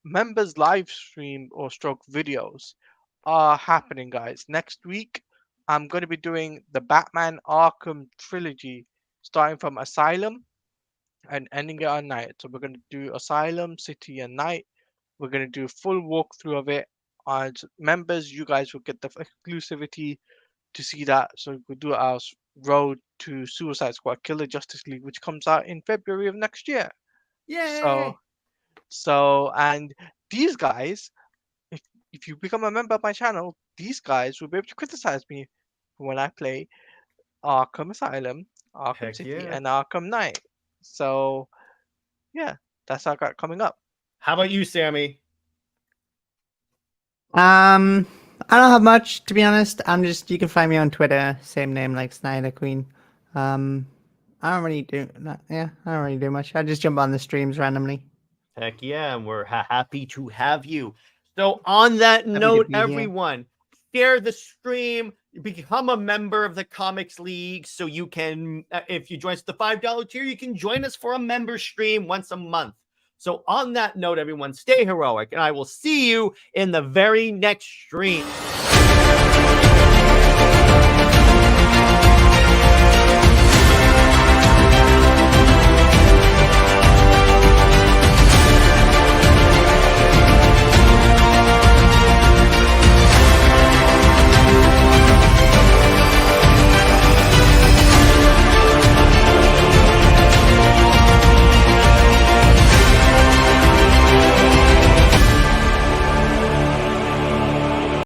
live stream or stroke videos are happening, guys. Next week, I'm going to be doing the Batman Arkham trilogy, starting from Asylum and ending it on Night. So we're going to do Asylum, City, and Night. We're going to do a full walkthrough of it. As members, you guys will get the exclusivity to see that. So we'll do our road to Suicide Squad Killer Justice League, which comes out in February of next year. Yay! So and these guys, if you become a member of my channel, these guys will be able to criticize me when I play Arkham Asylum, Arkham City, and Arkham Knight. So yeah, that's what I got coming up. How about you, Sammy? I don't have much, to be honest. You can find me on Twitter, same name like SnyderQueen. I don't really do much. I just jump on the streams randomly. Heck yeah, and we're happy to have you. So on that note, everyone, share the stream, become a member of the Comics League, so you can, if you join us the $5 tier, you can join us for a member stream once a month. So on that note, everyone, stay heroic, and I will see you in the very next stream.